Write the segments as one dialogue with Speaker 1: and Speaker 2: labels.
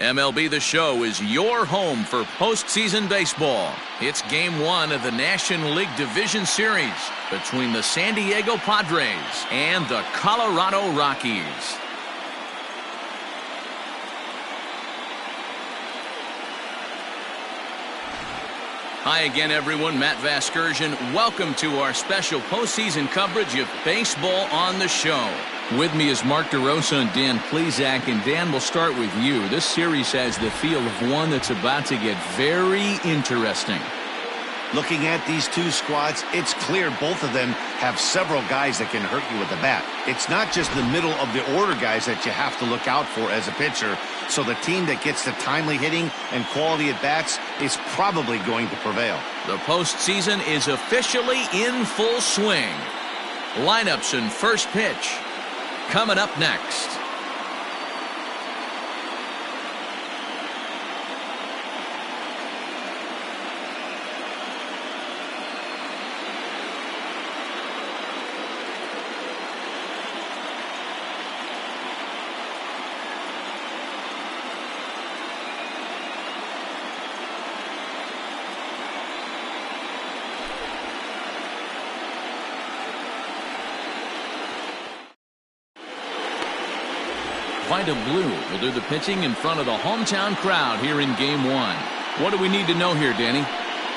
Speaker 1: MLB The Show is your home for postseason baseball. It's Game 1 of the National League Division Series between the San Diego Padres and the Colorado Rockies. Hi again, everyone. Matt Vasgersian. Welcome to our special postseason coverage of Baseball on the Show. With me is Mark DeRosa and Dan Plesac. And Dan, we'll start with you. This series has the feel of one that's about to get very interesting.
Speaker 2: Looking at these two squads, it's clear both of them have several guys that can hurt you with the bat. It's not just the middle of the order guys that you have to look out for as a pitcher. So the team that gets the timely hitting and quality at bats is probably going to prevail.
Speaker 1: The postseason is officially in full swing. Lineups and first pitch coming up next. Vita Blue will do the pitching in front of the hometown crowd here in Game 1. What do we need to know here, Danny?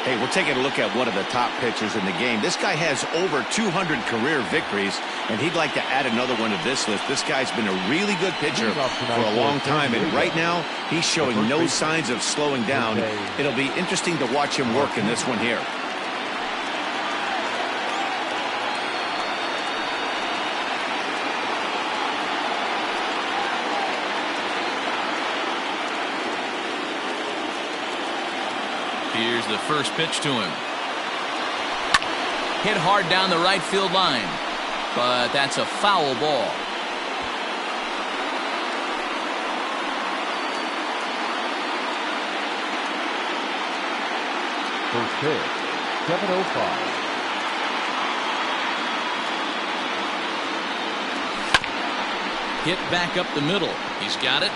Speaker 2: Hey, we're taking a look at one of the top pitchers in the game. This guy has over 200 career victories, and he'd like to add another one to this list. This guy's been a really good pitcher for a long time, and right now he's showing no signs of slowing down. It'll be interesting to watch him work in this one here.
Speaker 1: Here's the first pitch to him. Hit hard down the right field line, but that's a foul ball.
Speaker 3: First pitch, 7:05.
Speaker 1: Hit back up the middle. He's got it.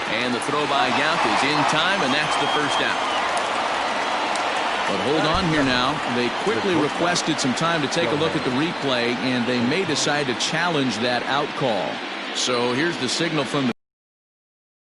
Speaker 1: And the throw by Yount is in time, and that's the first out. But hold on here now. They quickly requested some time to take a look at the replay, and they may decide to challenge that out call. So here's the signal from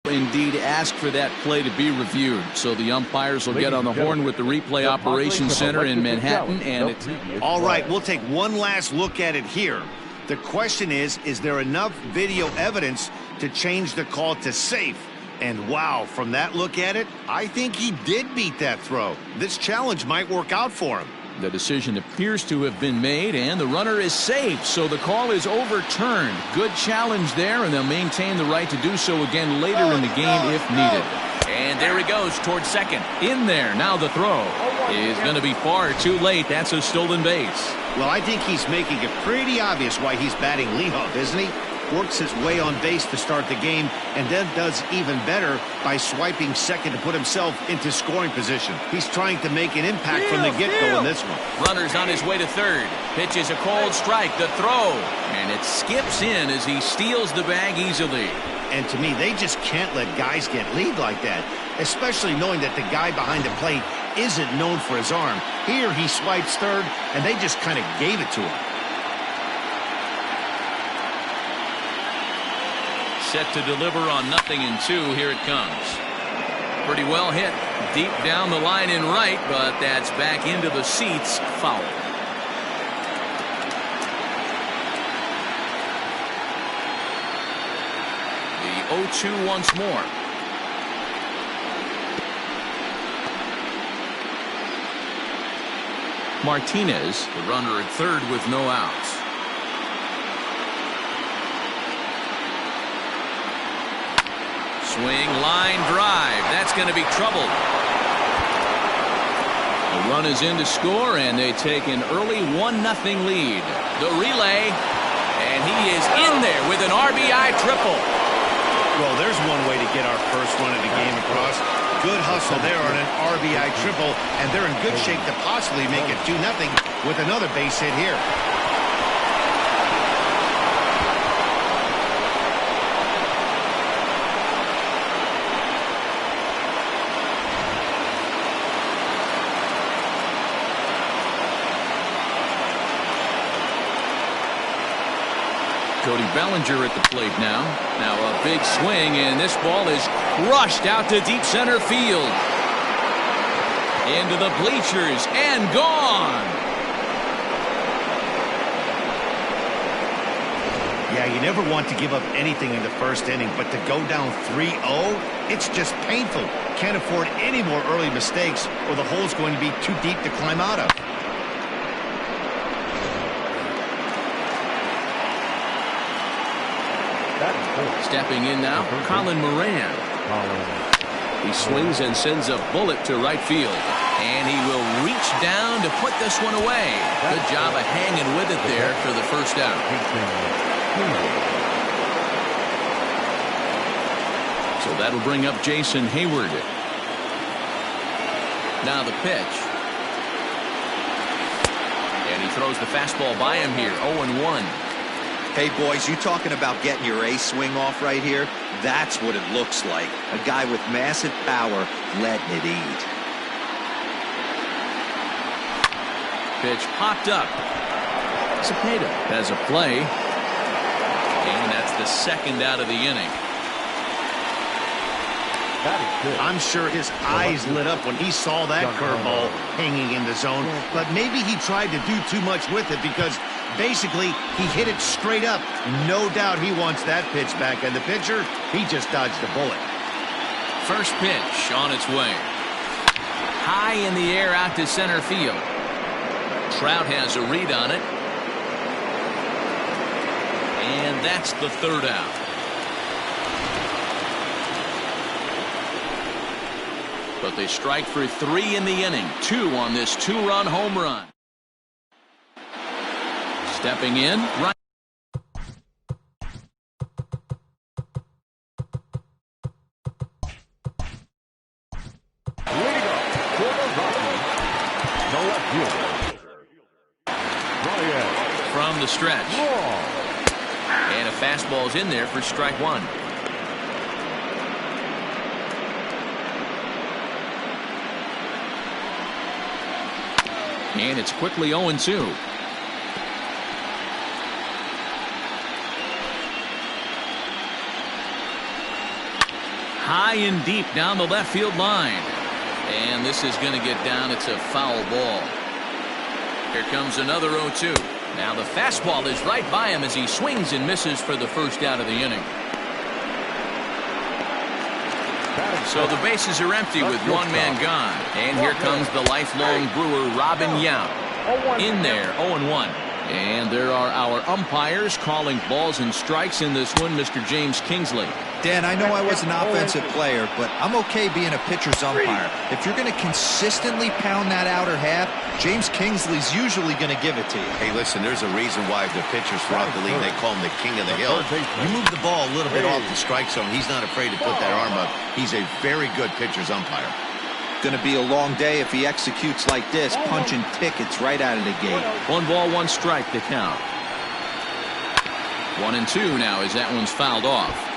Speaker 1: the indeed ask for that play to be reviewed. So the umpires will get on the horn with the replay operations center in Manhattan, and it's
Speaker 2: all right. We'll take one last look at it here. The question is there enough video evidence to change the call to safe? And wow, from that look at it, I think he did beat that throw. This challenge might work out for him.
Speaker 1: The decision appears to have been made, and the runner is safe, so the call is overturned. Good challenge there, and they'll maintain the right to do so again later in the game if needed. And there he goes towards second. In there. Now the throw is going to be far too late. That's a stolen base.
Speaker 2: Well, I think he's making it pretty obvious why he's batting leadoff, isn't he? Works his way on base to start the game, and then does even better by swiping second to put himself into scoring position. He's trying to make an impact from the get-go in this one.
Speaker 1: Runner's on his way to third. Pitches a cold strike. The throw. And it skips in as he steals the bag easily.
Speaker 2: And to me, they just can't let guys get lead like that, especially knowing that the guy behind the plate isn't known for his arm. Here he swipes third, and they just kind of gave it to him.
Speaker 1: Set to deliver on 0-2. Here it comes. Pretty well hit. Deep down the line in right, but that's back into the seats. Foul. The 0-2 once more. Martinez, the runner at third with no outs. Swing, line drive. That's going to be trouble. The run is in to score, and they take an early 1-0 lead. The relay, and he is in there with an RBI triple.
Speaker 2: Well, there's one way to get our first run of the game across. Good hustle there on an RBI triple, and they're in good shape to possibly make it 2-0 with another base hit here.
Speaker 1: Cody Bellinger at the plate now. Now a big swing, and this ball is crushed out to deep center field. Into the bleachers and gone.
Speaker 2: Yeah, you never want to give up anything in the first inning, but to go down 3-0, it's just painful. Can't afford any more early mistakes, or the hole's going to be too deep to climb out of.
Speaker 1: Stepping in now, Colin Moran. He swings and sends a bullet to right field. And he will reach down to put this one away. Good job of hanging with it there for the first out. So that'll bring up Jason Hayward. Now the pitch. And he throws the fastball by him here. 0-1.
Speaker 4: Hey, boys, you talking about getting your ace swing off right here? That's what it looks like. A guy with massive power letting it eat.
Speaker 1: Pitch popped up. Cepeda has a play. And that's the second out of the inning.
Speaker 2: I'm sure his eyes lit up when he saw that curveball hanging in the zone, but maybe he tried to do too much with it because basically he hit it straight up. No doubt he wants that pitch back, and the pitcher, he just dodged a bullet.
Speaker 1: First pitch on its way. High in the air out to center field. Trout has a read on it. And that's the third out. But they strike for 3 in the inning. 2 on this 2-run home run. Stepping in, right. From the stretch. And a fastball's in there for strike 1. And it's quickly 0-2. High and deep down the left field line. And this is going to get down. It's a foul ball. Here comes another 0-2. Now the fastball is right by him as he swings and misses for the first out of the inning. So the bases are empty with one man gone. And here comes the lifelong Brewer, Robin Yount. In there, 0-1. And there are our umpires calling balls and strikes in this one, Mr. James Kingsley.
Speaker 4: Dan, I know I was an offensive player, but I'm okay being a pitcher's umpire. If you're going to consistently pound that outer half, James Kingsley's usually going to give it to you.
Speaker 2: Hey, listen, there's a reason why the pitchers throughout the league, they call him the king of the hill. You move the ball a little bit off the strike zone, he's not afraid to put that arm up. He's a very good pitcher's umpire.
Speaker 4: Going to be a long day if he executes like this, punching tickets right out of the gate.
Speaker 1: 1 ball, 1 strike to count. 1-2 now as that one's fouled off.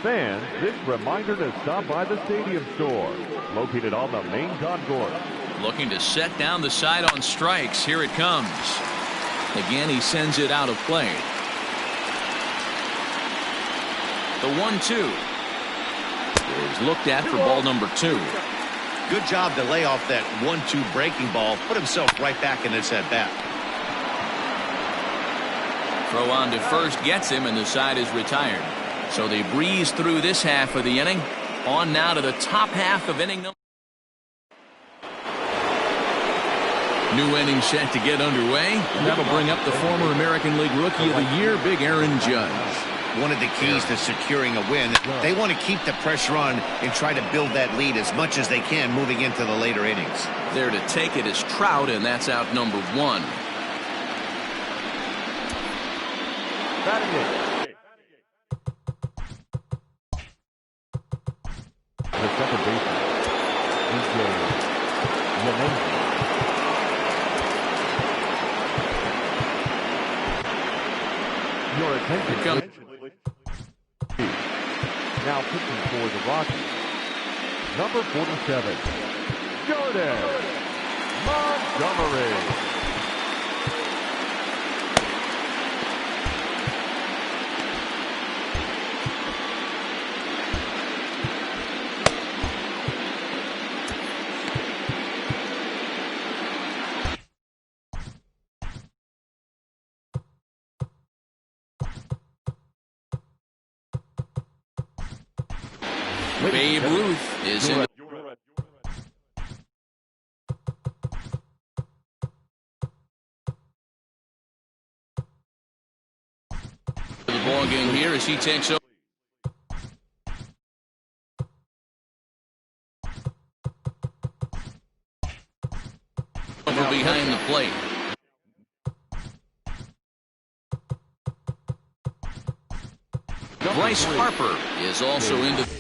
Speaker 3: Fans, this reminder to stop by the stadium store, located on the main concourse.
Speaker 1: Looking to set down the side on strikes. Here it comes. Again, he sends it out of play. The 1-2 is looked at for ball number 2.
Speaker 2: Good job to lay off that 1-2 breaking ball. Put himself right back in this at bat.
Speaker 1: Throw on to first gets him, and the side is retired. So they breeze through this half of the inning. On now to the top half of inning number. New inning set to get underway. And that'll bring up the former American League Rookie of the Year, Big Aaron Judge.
Speaker 2: One of the keys to securing a win, they want to keep the pressure on and try to build that lead as much as they can moving into the later innings.
Speaker 1: There to take it is Trout, and that's out number 1.
Speaker 3: Batting it. The second baseman, DJ Yanenzi. Your attention. Now pitching for the Rockies, number 47, Jordan Montgomery.
Speaker 1: Babe Ruth is in. The ball game here as he takes over. Behind the plate. Bryce Harper is also into the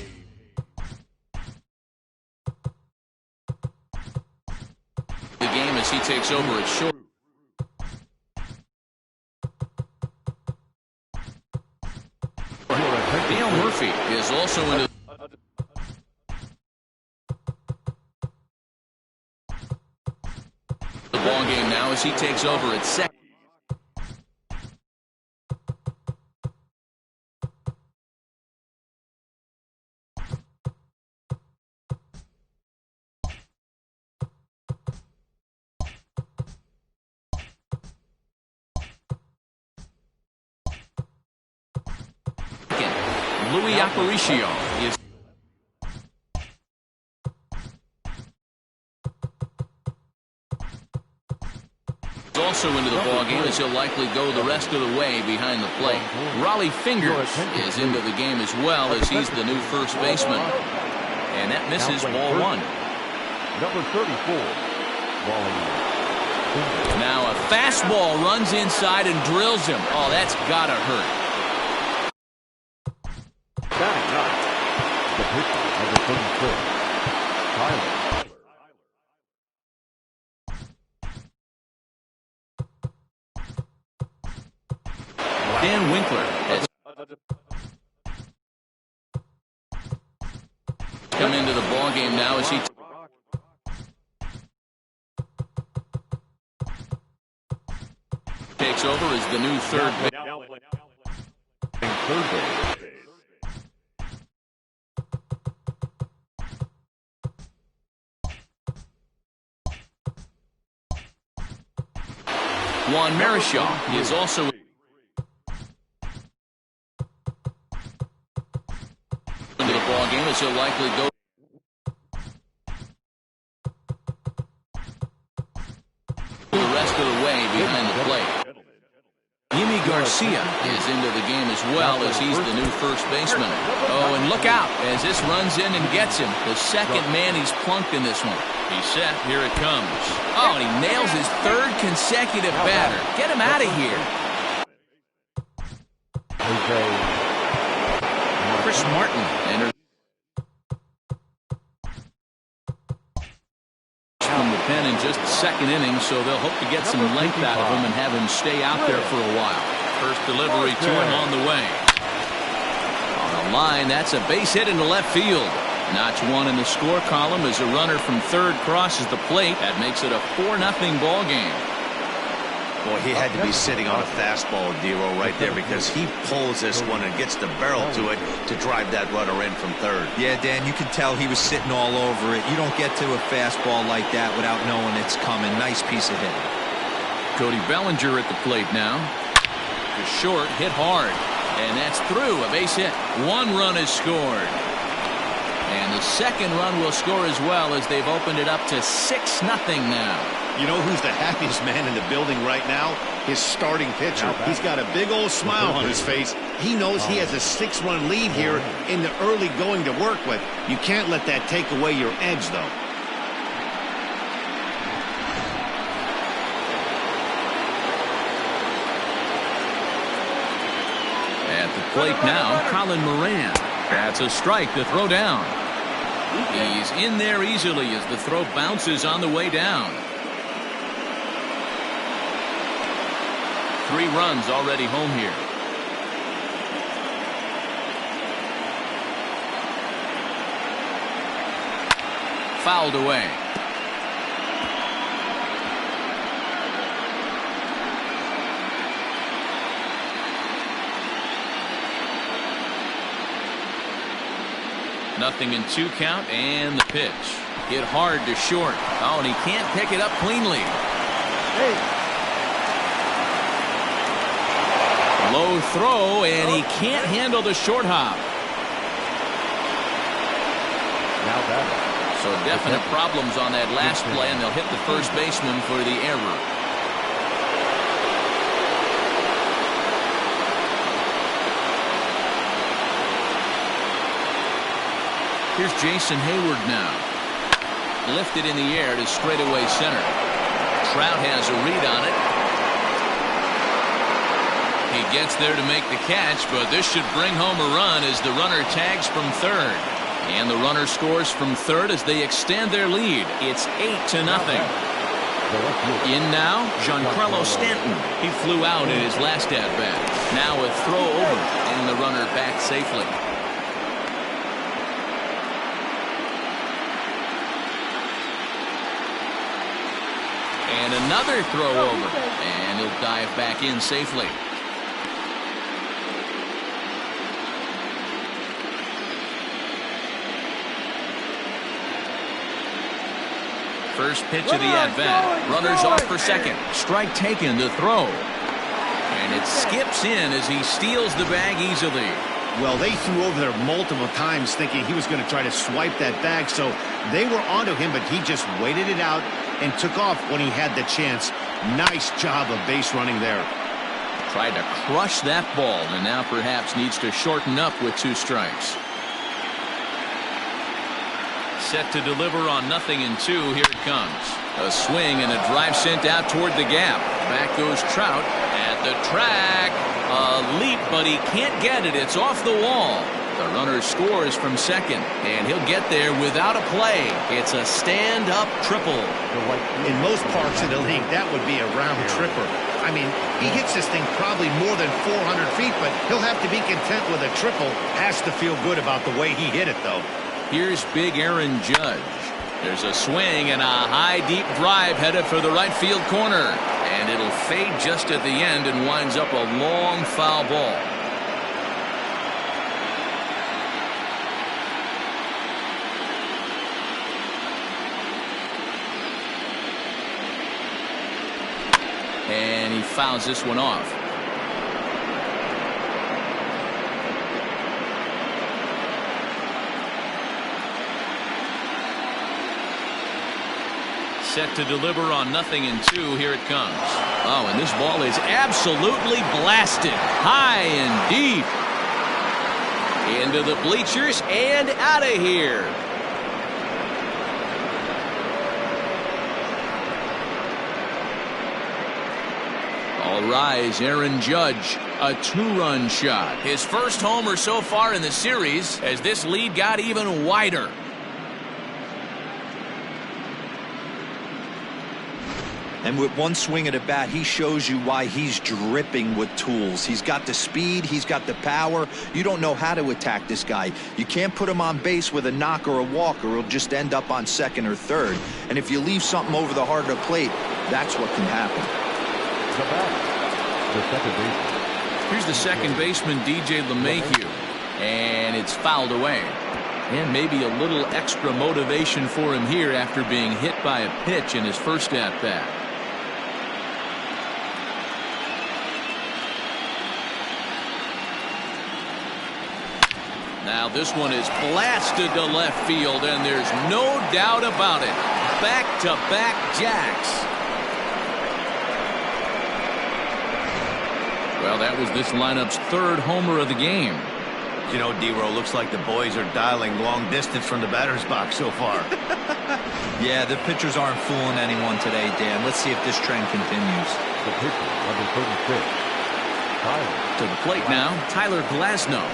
Speaker 1: game as he takes over at short. Dale Murphy is also into the ball game now as he takes over at second. Louis Aparicio is also into the ballgame as he'll likely go the rest of the way behind the plate. Raleigh Fingers is into the game as well as he's the new first baseman. And that misses ball 1.
Speaker 3: Number 34, Raleigh.
Speaker 1: Now a fastball runs inside and drills him. Oh, that's gotta hurt.
Speaker 3: Batting ninth, the pitcher, number 36, Tyler.
Speaker 1: Dan Winkler has come into the ballgame now as he takes over as the new third base. Juan Marichal is also into the ball game as he'll likely go the rest of the way behind the plate. Yimi Garcia is into the game as well as he's the new first baseman. Oh, and look out as this runs in and gets him. The second man he's plunked in this one. He's set. Here it comes. Oh, and he nails his third consecutive batter. Get him out of here. Chris Martin enters from the pen in just the second inning, so they'll hope to get some length out of him and have him stay out there for a while. First delivery to him on the way. On a The line, that's a base hit into left field. Notch one in the score column as a runner from third crosses the plate. That makes it a 4-0 ball game.
Speaker 2: Boy, he had to be sitting on a fastball, Dero, right there, because he pulls this one and gets the barrel to it to drive that runner in from third.
Speaker 4: Yeah, Dan, you can tell he was sitting all over it. You don't get to a fastball like that without knowing it's coming. Nice piece of hitting.
Speaker 1: Cody Bellinger at the plate now. The short, hit hard. And that's through, a base hit. One run is scored. And the second run will score as well as they've opened it up to 6-0 now.
Speaker 2: You know who's the happiest man in the building right now? His starting pitcher. He's got a big old smile on his face. He knows he has a 6-run lead here in the early going to work with. You can't let that take away your edge, though.
Speaker 1: At the plate now, Colin Moran. That's a strike to throw down. He's in there easily as the throw bounces on the way down. 3 runs already home here. Fouled away. Nothing in 2 count, and the pitch. Hit hard to short. Oh, and he can't pick it up cleanly. Low throw, and he can't handle the short hop. So definite problems on that last play, and they'll hit the first baseman for the error. Here's Jason Hayward now. Lifted in the air to straightaway center. Trout has a read on it. He gets there to make the catch, but this should bring home a run as the runner tags from third. And the runner scores from third as they extend their lead. It's 8-0. In now, Giancarlo Stanton. He flew out in his last at-bat. Now a throw over, and the runner back safely. And another throw over, and he'll dive back in safely. First pitch of the at-bat. Runners off for second. Strike taken to throw. And it skips in as he steals the bag easily.
Speaker 2: Well, they threw over there multiple times thinking he was going to try to swipe that bag, so they were onto him, but he just waited it out and took off when he had the chance. Nice job of base running there.
Speaker 1: Tried to crush that ball, and now perhaps needs to shorten up with 2 strikes. Set to deliver on 0-2. Here it comes. A swing and a drive sent out toward the gap. Back goes Trout at the track. A leap, but he can't get it. It's off the wall. The runner scores from second, and he'll get there without a play. It's a stand-up triple.
Speaker 2: In most parts of the league, that would be a round tripper. I mean, he hits this thing probably more than 400 feet, but he'll have to be content with a triple. Has to feel good about the way he hit it, though.
Speaker 1: Here's big Aaron Judge. There's a swing and a high deep drive headed for the right field corner, and it'll fade just at the end and winds up a long foul ball. And he fouls this one off. Set to deliver on 0-2. Here it comes. Oh, and this ball is absolutely blasted. High and deep. Into the bleachers and out of here. All rise, Aaron Judge. A 2-run shot. His first homer so far in the series as this lead got even wider.
Speaker 4: And with one swing of the bat, he shows you why he's dripping with tools. He's got the speed. He's got the power. You don't know how to attack this guy. You can't put him on base with a knock or a walk, or he'll just end up on second or third. And if you leave something over the heart of the plate, that's what can happen.
Speaker 3: The second baseman.
Speaker 1: Here's the second baseman, DJ LeMahieu. And it's fouled away. And maybe a little extra motivation for him here after being hit by a pitch in his first at-bat. Now this one is blasted to left field, and there's no doubt about it. Back-to-back jacks. Well, that was this lineup's third homer of the game.
Speaker 2: You know, D-Row, looks like the boys are dialing long distance from the batter's box so far.
Speaker 4: Yeah, the pitchers aren't fooling anyone today, Dan. Let's see if this trend continues.
Speaker 3: The pitcher, number 36, Tyler.
Speaker 1: To the plate now, Tyler Glasnow.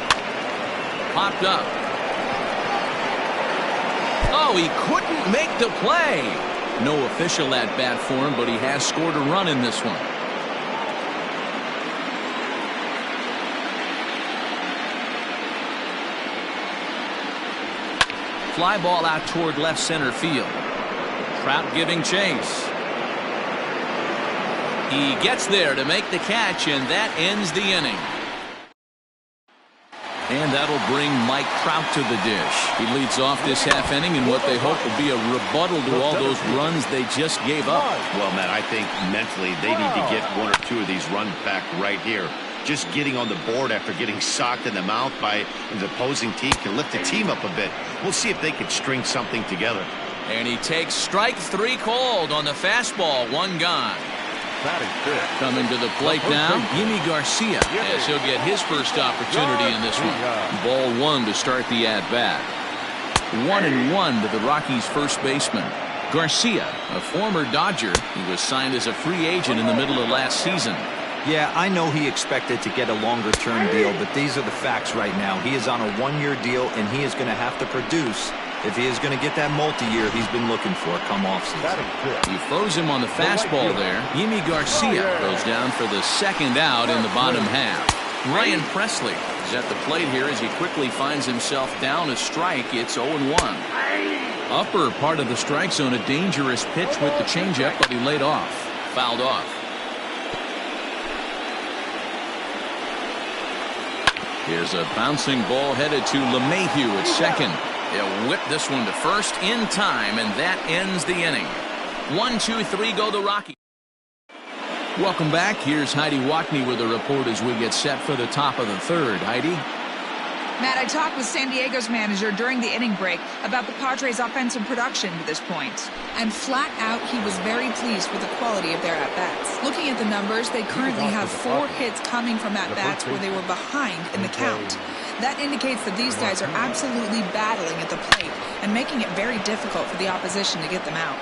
Speaker 1: Popped up. Oh, he couldn't make the play. No official at bat for him, but he has scored a run in this one. Fly ball out toward left center field. Trout giving chase. He gets there to make the catch, and that ends the inning. And that'll bring Mike Trout to the dish. He leads off this half inning in what they hope will be a rebuttal to all those runs they just gave up.
Speaker 2: Well, Matt, I think mentally they need to get one or two of these runs back right here. Just getting on the board after getting socked in the mouth by the opposing team can lift the team up a bit. We'll see if they can string something together.
Speaker 1: And he takes strike three called on the fastball. One gone. Coming to the plate now, Yimi Garcia, as he'll get his first opportunity in this one. Ball one to start the at-bat. 1-1 to the Rockies' first baseman. Garcia, a former Dodger, he was signed as a free agent in the middle of last season.
Speaker 4: Yeah, I know he expected to get a longer-term deal, but these are the facts right now. He is on a one-year deal, and he is going to have to produce if he is going to get that multi-year he's been looking for come offseason.
Speaker 1: He froze him on the fastball there. Yimi Garcia goes down for the second out in the bottom half. Ryan Presley is at the plate here as he quickly finds himself down a strike. It's 0-1. Upper part of the strike zone, a dangerous pitch with the changeup, but he laid off. Fouled off. Here's a bouncing ball headed to LeMahieu at second. He'll whip this one to first in time, and that ends the inning. 1-2-3 go the Rockies. Welcome back. Here's Heidi Watney with a report as we get set for the top of the third. Heidi?
Speaker 5: Matt, I talked with San Diego's manager during the inning break about the Padres' offensive production to this point. And flat out, he was very pleased with the quality of their at-bats. Looking at the numbers, they currently have 4 hits coming from at-bats where they were behind in the count. That indicates that these guys are absolutely battling at the plate and making it very difficult for the opposition to get them out.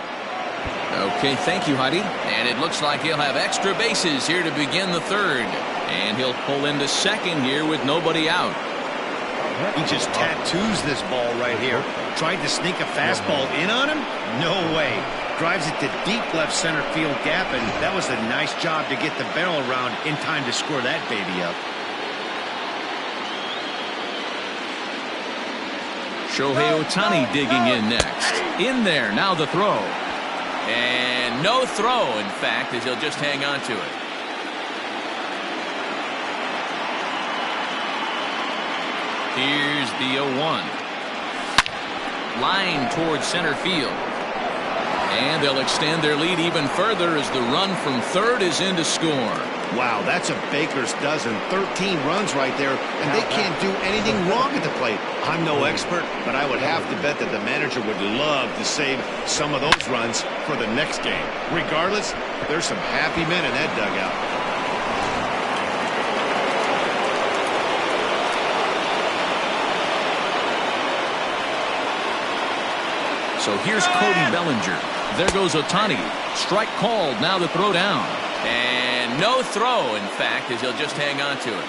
Speaker 1: Okay, thank you, Heidi. And it looks like he'll have extra bases here to begin the third. And he'll pull into second here with nobody out.
Speaker 2: He just tattoos this ball right here. Tried to sneak a fastball in on him? No way. Drives it to deep left center field gap, and that was a nice job to get the barrel around in time to score that baby up.
Speaker 1: Shohei Ohtani digging in next. In there, now the throw. And no throw, in fact, as he'll just hang on to it. Here's the 0-1. Line towards center field. And they'll extend their lead even further as the run from third is in to score.
Speaker 2: Wow, that's a baker's dozen. 13 runs right there, and they can't do anything wrong at the plate. I'm no expert, but I would have to bet that the manager would love to save some of those runs for the next game. Regardless, there's some happy men in that dugout.
Speaker 1: So here's Cody Bellinger. There goes Ohtani. Strike called. Now the throw down. And no throw, in fact, as he'll just hang on to it.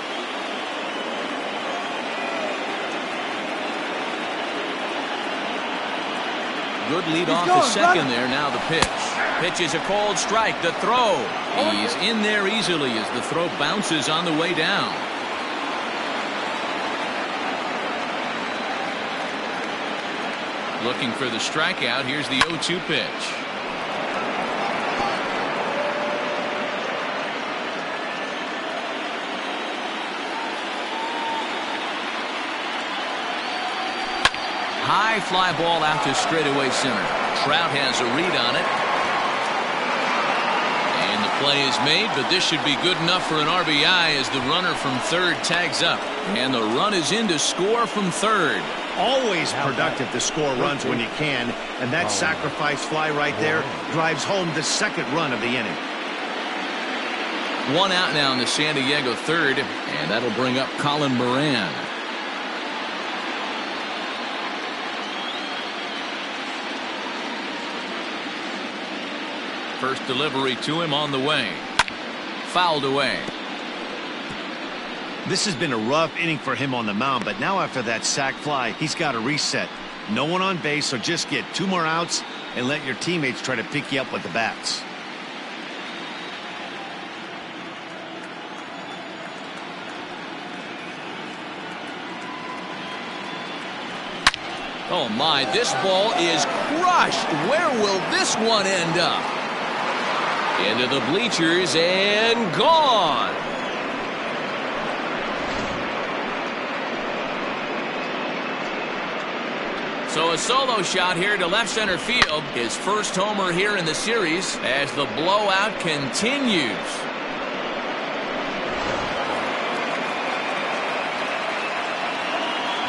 Speaker 1: Good lead off the second there. Now the pitch. Pitch is a cold strike. The throw. He's in there easily as the throw bounces on the way down. Looking for the strikeout. Here's the 0-2 pitch. High fly ball out to straightaway center. Trout has a read on it. And the play is made, but this should be good enough for an RBI as the runner from third tags up. And the run is in to score from third.
Speaker 2: Always productive to score runs when you can, and that sacrifice fly right there drives home the second run of the inning.
Speaker 1: One out now in the San Diego third, and that'll bring up Colin Moran. First delivery to him on the way. Fouled away.
Speaker 2: This has been a rough inning for him on the mound, but now after that sac fly, he's got to reset. No one on base, so just get 2 more outs and let your teammates try to pick you up with the bats.
Speaker 1: Oh my, this ball is crushed. Where will this one end up? Into the bleachers and gone. So a solo shot here to left center field. His first homer here in the series as the blowout continues.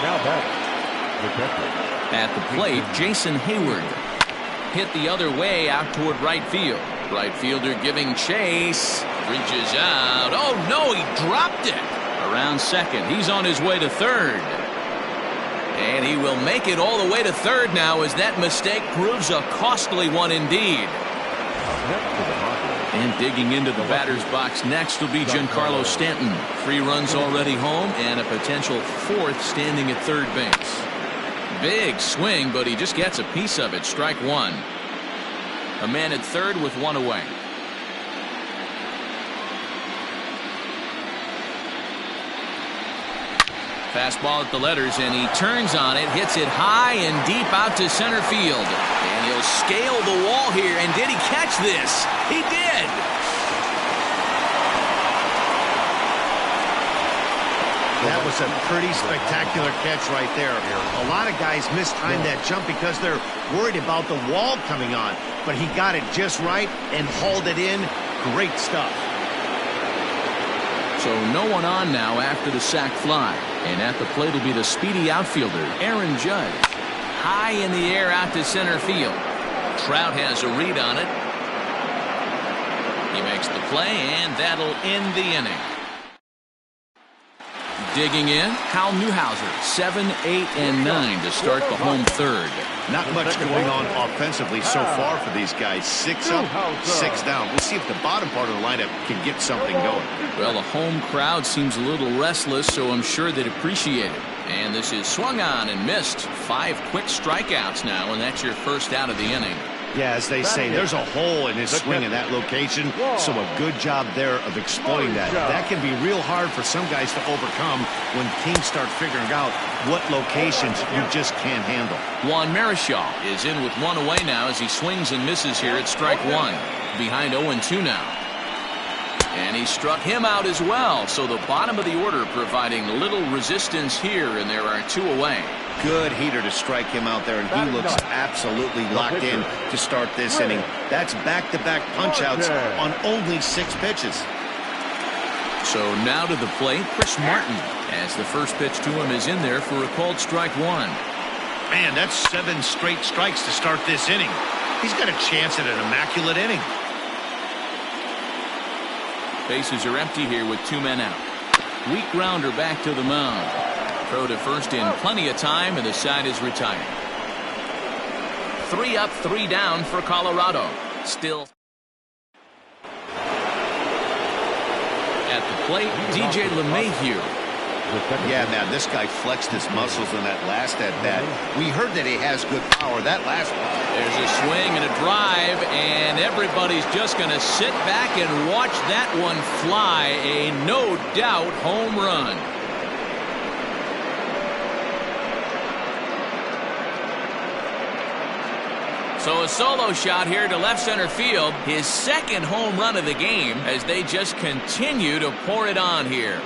Speaker 3: Now back, the catcher.
Speaker 1: At the plate, Jason Hayward. Hit the other way out toward right field. Right fielder giving chase. Reaches out. Oh no, he dropped it. Around second. He's on his way to third. And he will make it all the way to third now as that mistake proves a costly one indeed. And digging into the batter's box next will be Giancarlo Stanton. 3 runs already home and a potential 4th standing at third base. Big swing, but he just gets a piece of it. Strike 1. A man at third with 1 away. Fastball at the letters, and he turns on it, hits it high and deep out to center field. And he'll scale the wall here. And did he catch this? He did.
Speaker 2: That was a pretty spectacular catch right there. A lot of guys mistimed that jump because they're worried about the wall coming on. But he got it just right and hauled it in. Great stuff.
Speaker 1: So no one on now after the sac fly. And at the plate will be the speedy outfielder, Aaron Judge. High in the air out to center field. Trout has a read on it. He makes the play, and that'll end the inning. Digging in, Hal Newhouser, 7, 8, and 9 to start the home third.
Speaker 2: Not much going on offensively so far for these guys. 6 up, 6 down. We'll see if the bottom part of the lineup can get something going.
Speaker 1: Well, the home crowd seems a little restless, so I'm sure they'd appreciate it. And this is swung on and missed. 5 quick strikeouts now, and that's your first out of the inning.
Speaker 2: Yeah, as they say, there's a hole in his swing in that location, so a good job there of exploiting that. That can be real hard for some guys to overcome when teams start figuring out what locations you just can't handle.
Speaker 1: Juan Marichal is in with 1 away now as he swings and misses here at strike 1. Behind 0-2 now. And he struck him out as well, so the bottom of the order providing little resistance here, and there are 2 away.
Speaker 2: Good heater to strike him out there, and he looks absolutely locked in to start this inning. That's back-to-back punch-outs on only 6 pitches.
Speaker 1: So now to the plate, Chris Martin, as the first pitch to him is in there for a called strike 1.
Speaker 2: Man, that's 7 straight strikes to start this inning. He's got a chance at an immaculate inning.
Speaker 1: Bases are empty here with 2 men out. Weak grounder back to the mound. Throw to first in plenty of time, and the side is retired. 3 up, 3 down for Colorado. Still at the plate, DJ LeMahieu.
Speaker 2: Yeah, man, this guy flexed his muscles in that last at bat. We heard that he has good power. That last one.
Speaker 1: There's a swing and a drive, and everybody's just going to sit back and watch that one fly. A no doubt home run. So a solo shot here to left center field. His second home run of the game as they just continue to pour it on here.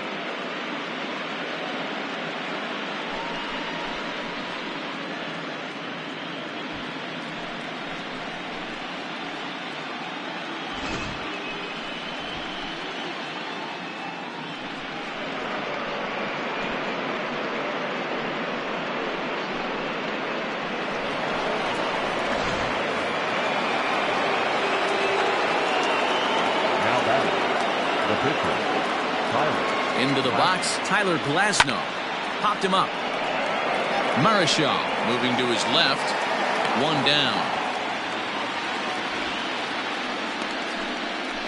Speaker 1: Into the box, Tyler Glasnow popped him up. Marichal moving to his left. One down.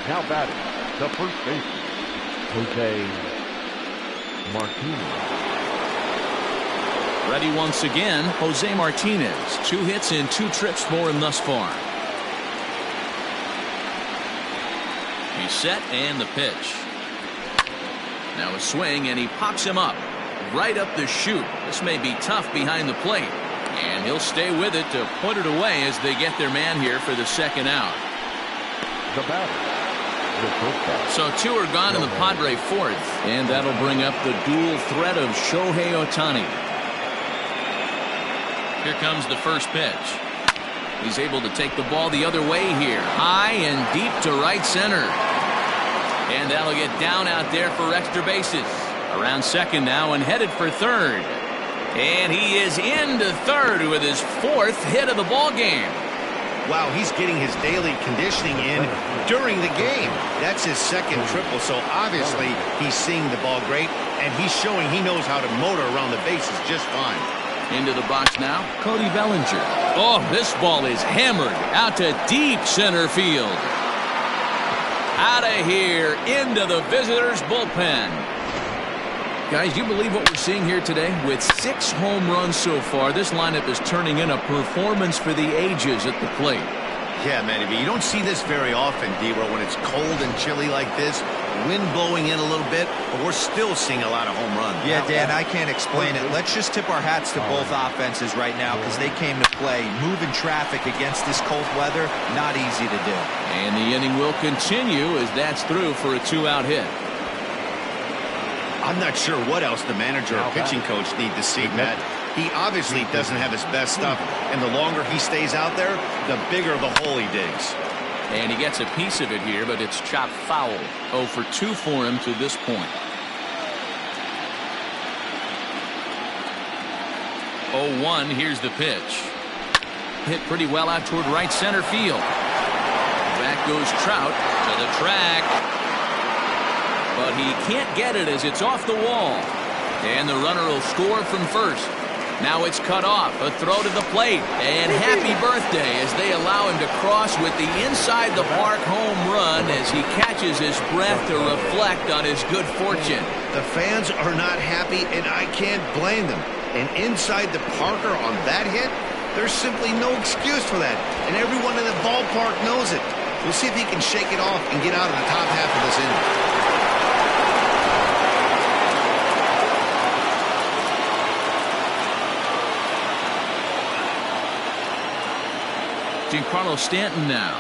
Speaker 3: Now batting, the first baseman, Jose Martinez.
Speaker 1: Ready once again, Jose Martinez. 2 hits and 2 trips for him thus far. He's set and the pitch. Now a swing, and he pops him up right up the chute. This may be tough behind the plate, and he'll stay with it to put it away as they get their man here for the second out.
Speaker 3: The batter, the first batter.
Speaker 1: So 2 are gone in the Padre fourth, and that'll bring up the dual threat of Shohei Ohtani. Here comes the first pitch. He's able to take the ball the other way here, high and deep to right center. And that'll get down out there for extra bases. Around second now and headed for third. And he is into third with his 4th hit of the ball game.
Speaker 2: Wow, he's getting his daily conditioning in during the game. That's his second triple, so obviously he's seeing the ball great, and he's showing he knows how to motor around the bases just fine.
Speaker 1: Into the box now, Cody Bellinger. Oh, this ball is hammered out to deep center field. Out of here, into the visitors' bullpen. Guys, do you believe what we're seeing here today? With 6 home runs so far, this lineup is turning in a performance for the ages at the plate.
Speaker 2: Yeah, man, you don't see this very often, D-Row, when it's cold and chilly like this. Wind blowing in a little bit, but we're still seeing a lot of home runs.
Speaker 4: Yeah, Dan, I can't explain it. Let's just tip our hats to both offenses right now because they came to play. Moving traffic against this cold weather, not easy to do.
Speaker 1: And the inning will continue as that's through for a 2-out hit.
Speaker 2: I'm not sure what else the manager or pitching coach need to see, Matt. He obviously doesn't have his best stuff, and the longer he stays out there, the bigger the hole he digs.
Speaker 1: And he gets a piece of it here, but it's chopped foul. 0 for 2 for him to this point. 0-1, here's the pitch. Hit pretty well out toward right center field. Back goes Trout to the track. But he can't get it as it's off the wall. And the runner will score from first. Now it's cut off. A throw to the plate. And happy birthday as they allow him to cross with the inside the park home run as he catches his breath to reflect on his good fortune.
Speaker 2: The fans are not happy, and I can't blame them. And inside the Parker on that hit, there's simply no excuse for that. And everyone in the ballpark knows it. We'll see if he can shake it off and get out of the top half of this inning.
Speaker 1: Giancarlo Stanton now.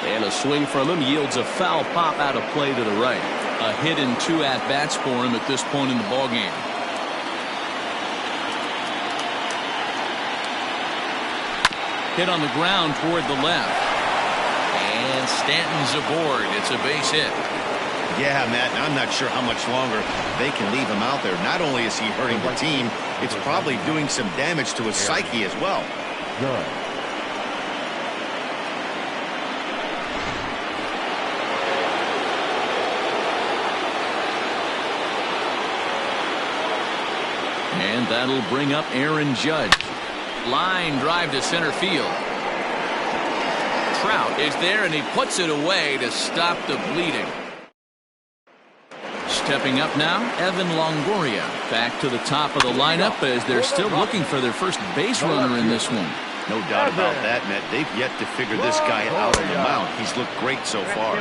Speaker 1: And a swing from him yields a foul pop out of play to the right. A hit and 2 at-bats for him at this point in the ballgame. Hit on the ground toward the left. And Stanton's aboard. It's a base hit.
Speaker 2: Yeah, Matt, I'm not sure how much longer they can leave him out there. Not only is he hurting the team, it's probably doing some damage to his psyche as well.
Speaker 3: Good.
Speaker 1: And that'll bring up Aaron Judge. Line drive to center field. Trout is there, and he puts it away to stop the bleeding. Stepping up now, Evan Longoria back to the top of the lineup as they're still looking for their first base runner in this one.
Speaker 2: No doubt about that, Matt. They've yet to figure this guy out on the mound. He's looked great so far.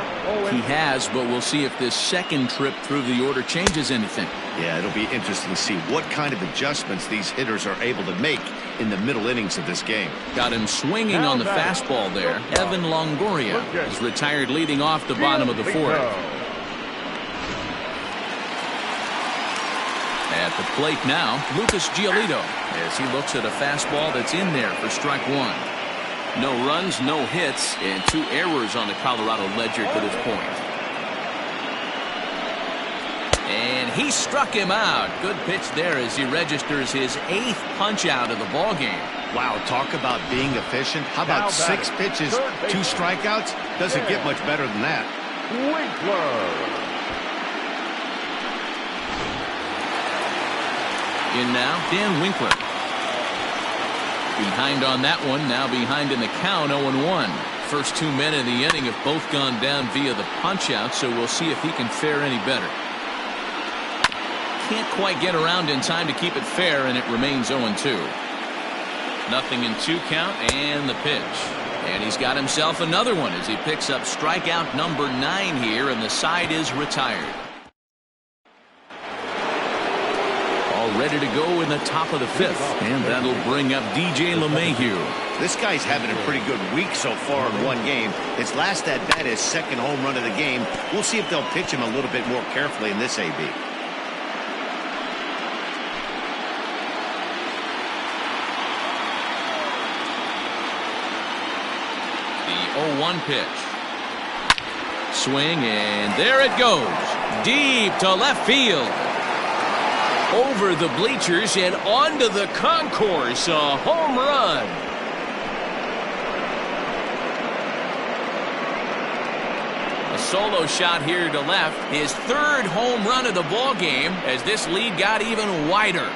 Speaker 1: He has, but we'll see if this second trip through the order changes anything.
Speaker 2: Yeah, it'll be interesting to see what kind of adjustments these hitters are able to make in the middle innings of this game.
Speaker 1: Got him swinging on the fastball there. Evan Longoria is retired leading off the bottom of the fourth. At the plate now, Lucas Giolito, as he looks at a fastball that's in there for strike one. No runs, no hits, and 2 errors on the Colorado ledger to this point. And he struck him out. Good pitch there as he registers his 8th punch out of the ball game.
Speaker 2: Wow, talk about being efficient. How about 6 pitches, 2 strikeouts? Doesn't get much better than that.
Speaker 3: Winkler.
Speaker 1: In now, Dan Winkler. Behind on that one, now behind in the count, 0-1. First 2 men in the inning have both gone down via the punch-out, so we'll see if he can fare any better. Can't quite get around in time to keep it fair, and it remains 0-2. Nothing in 2 count, and the pitch. And he's got himself another one as he picks up strikeout number 9 here, and the side is retired. Ready to go in the top of the 5th, and that'll bring up DJ LeMahieu.
Speaker 2: This guy's having a pretty good week so far in one game. His last at bat is 2nd home run of the game. We'll see if they'll pitch him a little bit more carefully in this AB.
Speaker 1: The 0-1 pitch. Swing, and there it goes. Deep to left field. Over the bleachers and onto the concourse. A home run. A solo shot here to left. His 3rd home run of the ball game as this lead got even wider.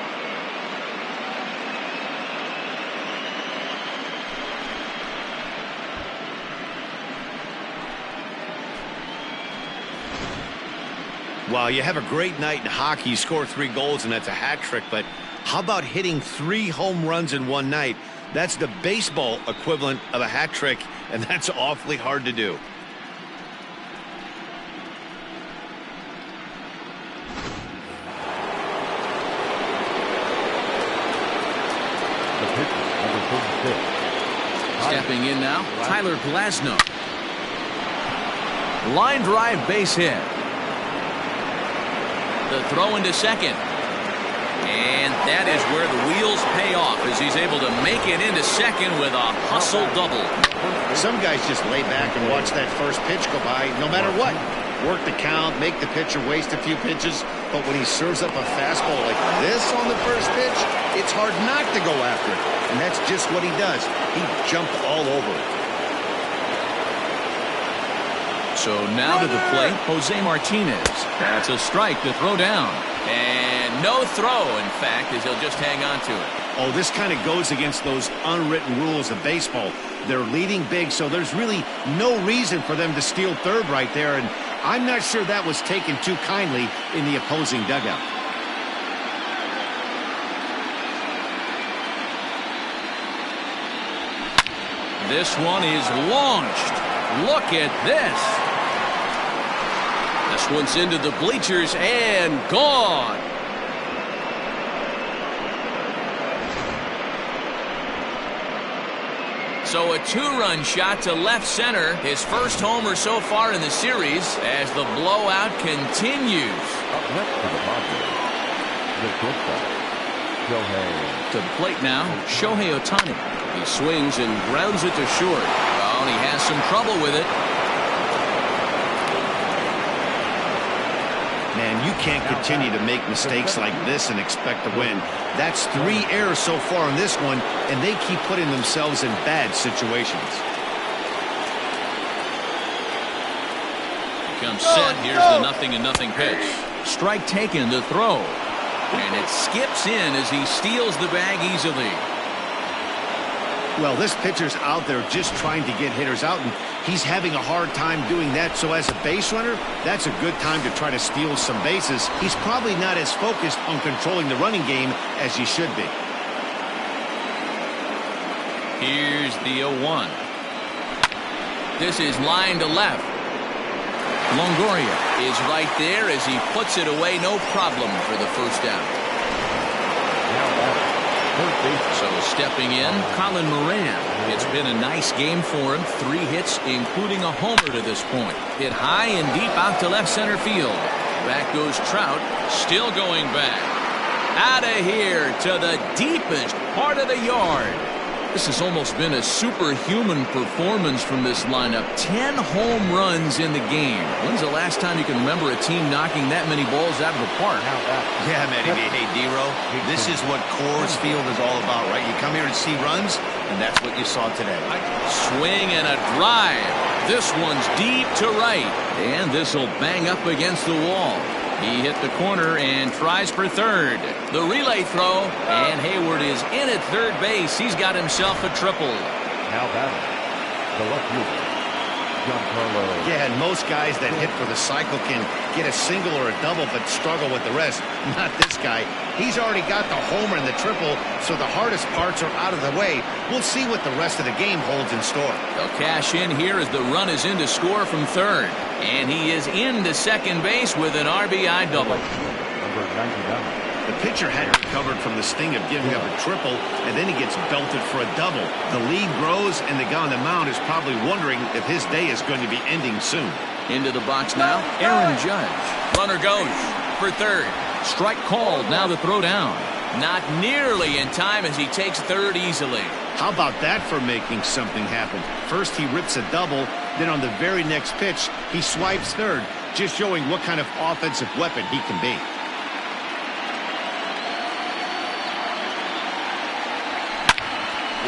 Speaker 2: Well, you have a great night in hockey. You score 3 goals, and that's a hat trick. But how about hitting 3 home runs in one night? That's the baseball equivalent of a hat trick, and that's awfully hard to do.
Speaker 1: Stepping in now, Tyler Glasnow. Line drive base hit. The throw into second. And that is where the wheels pay off as he's able to make it into second with a hustle double.
Speaker 2: Some guys just lay back and watch that first pitch go by no matter what. Work the count, make the pitcher waste a few pitches. But when he serves up a fastball like this on the first pitch, it's hard not to go after it. And that's just what he does. He jumped all over it.
Speaker 1: So now to the plate, Jose Martinez. That's a strike to throw down. And no throw, in fact, as he'll just hang on to it.
Speaker 2: Oh, this kind of goes against those unwritten rules of baseball. They're leading big, so there's really no reason for them to steal third right there. And I'm not sure that was taken too kindly in the opposing dugout.
Speaker 1: This one is launched. Look at this. This one's into the bleachers and gone. So a 2-run shot to left center. His first homer so far in the series as the blowout continues.
Speaker 3: Up next to the Padres, the shortstop, Shohei.
Speaker 1: To the plate now, Shohei Ohtani. He swings and grounds it to short. Oh, and he has some trouble with it.
Speaker 2: Man, you can't continue to make mistakes like this and expect to win. That's 3 errors so far in this one, and they keep putting themselves in bad situations.
Speaker 1: Comes set. Here's the 0-0 pitch. Strike taken to throw. And it skips in as he steals the bag easily.
Speaker 2: Well, this pitcher's out there just trying to get hitters out, and He's having a hard time doing that, so as a base runner, that's a good time to try to steal some bases. He's probably not as focused on controlling the running game as he should be.
Speaker 1: Here's the 0-1. This is line to left. Longoria is right there as he puts it away, no problem for the first out. So stepping in, Colin Moran. It's been a nice game for him. 3 hits, including a homer to this point. Hit high and deep out to left center field. Back goes Trout, still going back. Out of here to the deepest part of the yard. This has almost been a superhuman performance from this lineup. 10 home runs in the game. When's the last time you can remember a team knocking that many balls out of the park?
Speaker 2: Yeah, Matty. Hey, D-Row, this is what Coors Field is all about, right? You come here to see runs, and that's what you saw today.
Speaker 1: Swing and a drive. This one's deep to right. And this will bang up against the wall. He hit the corner and tries for third. The relay throw, and Hayward is in at third base. He's got himself a triple.
Speaker 3: Now batting, the left fielder, Giancarlo.
Speaker 2: Yeah, and most guys that hit for the cycle can get a single or a double but struggle with the rest. Not this guy. He's already got the homer and the triple, so the hardest parts are out of the way. We'll see what the rest of the game holds in store.
Speaker 1: They'll cash in here as the run is in to score from third. And he is into second base with an RBI double.
Speaker 3: Number 99.
Speaker 2: The pitcher hadn't recovered from the sting of giving up a triple, and then he gets belted for a double. The lead grows, and the guy on the mound is probably wondering if his day is going to be ending soon.
Speaker 1: Into the box now, Aaron Judge. Runner goes for third. Strike called, now the throw down. Not nearly in time as he takes third easily.
Speaker 2: How about that for making something happen? First he rips a double, then on the very next pitch, he swipes third, just showing what kind of offensive weapon he can be.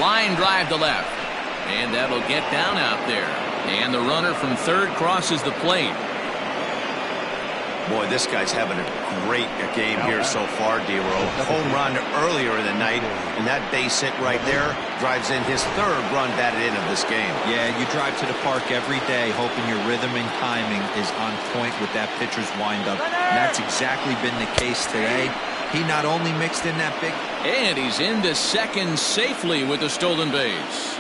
Speaker 1: Line drive to left. And that'll get down out there. And the runner from third crosses the plate.
Speaker 2: Boy, this guy's having a great game here so far, D-Row. Home run earlier in the night, and that base hit right there drives in his third run batted in of this game.
Speaker 4: Yeah, you drive to the park every day hoping your rhythm and timing is on point with that pitcher's windup. And that's exactly been the case today. He not only mixed in that big...
Speaker 1: And he's into second safely with the stolen base.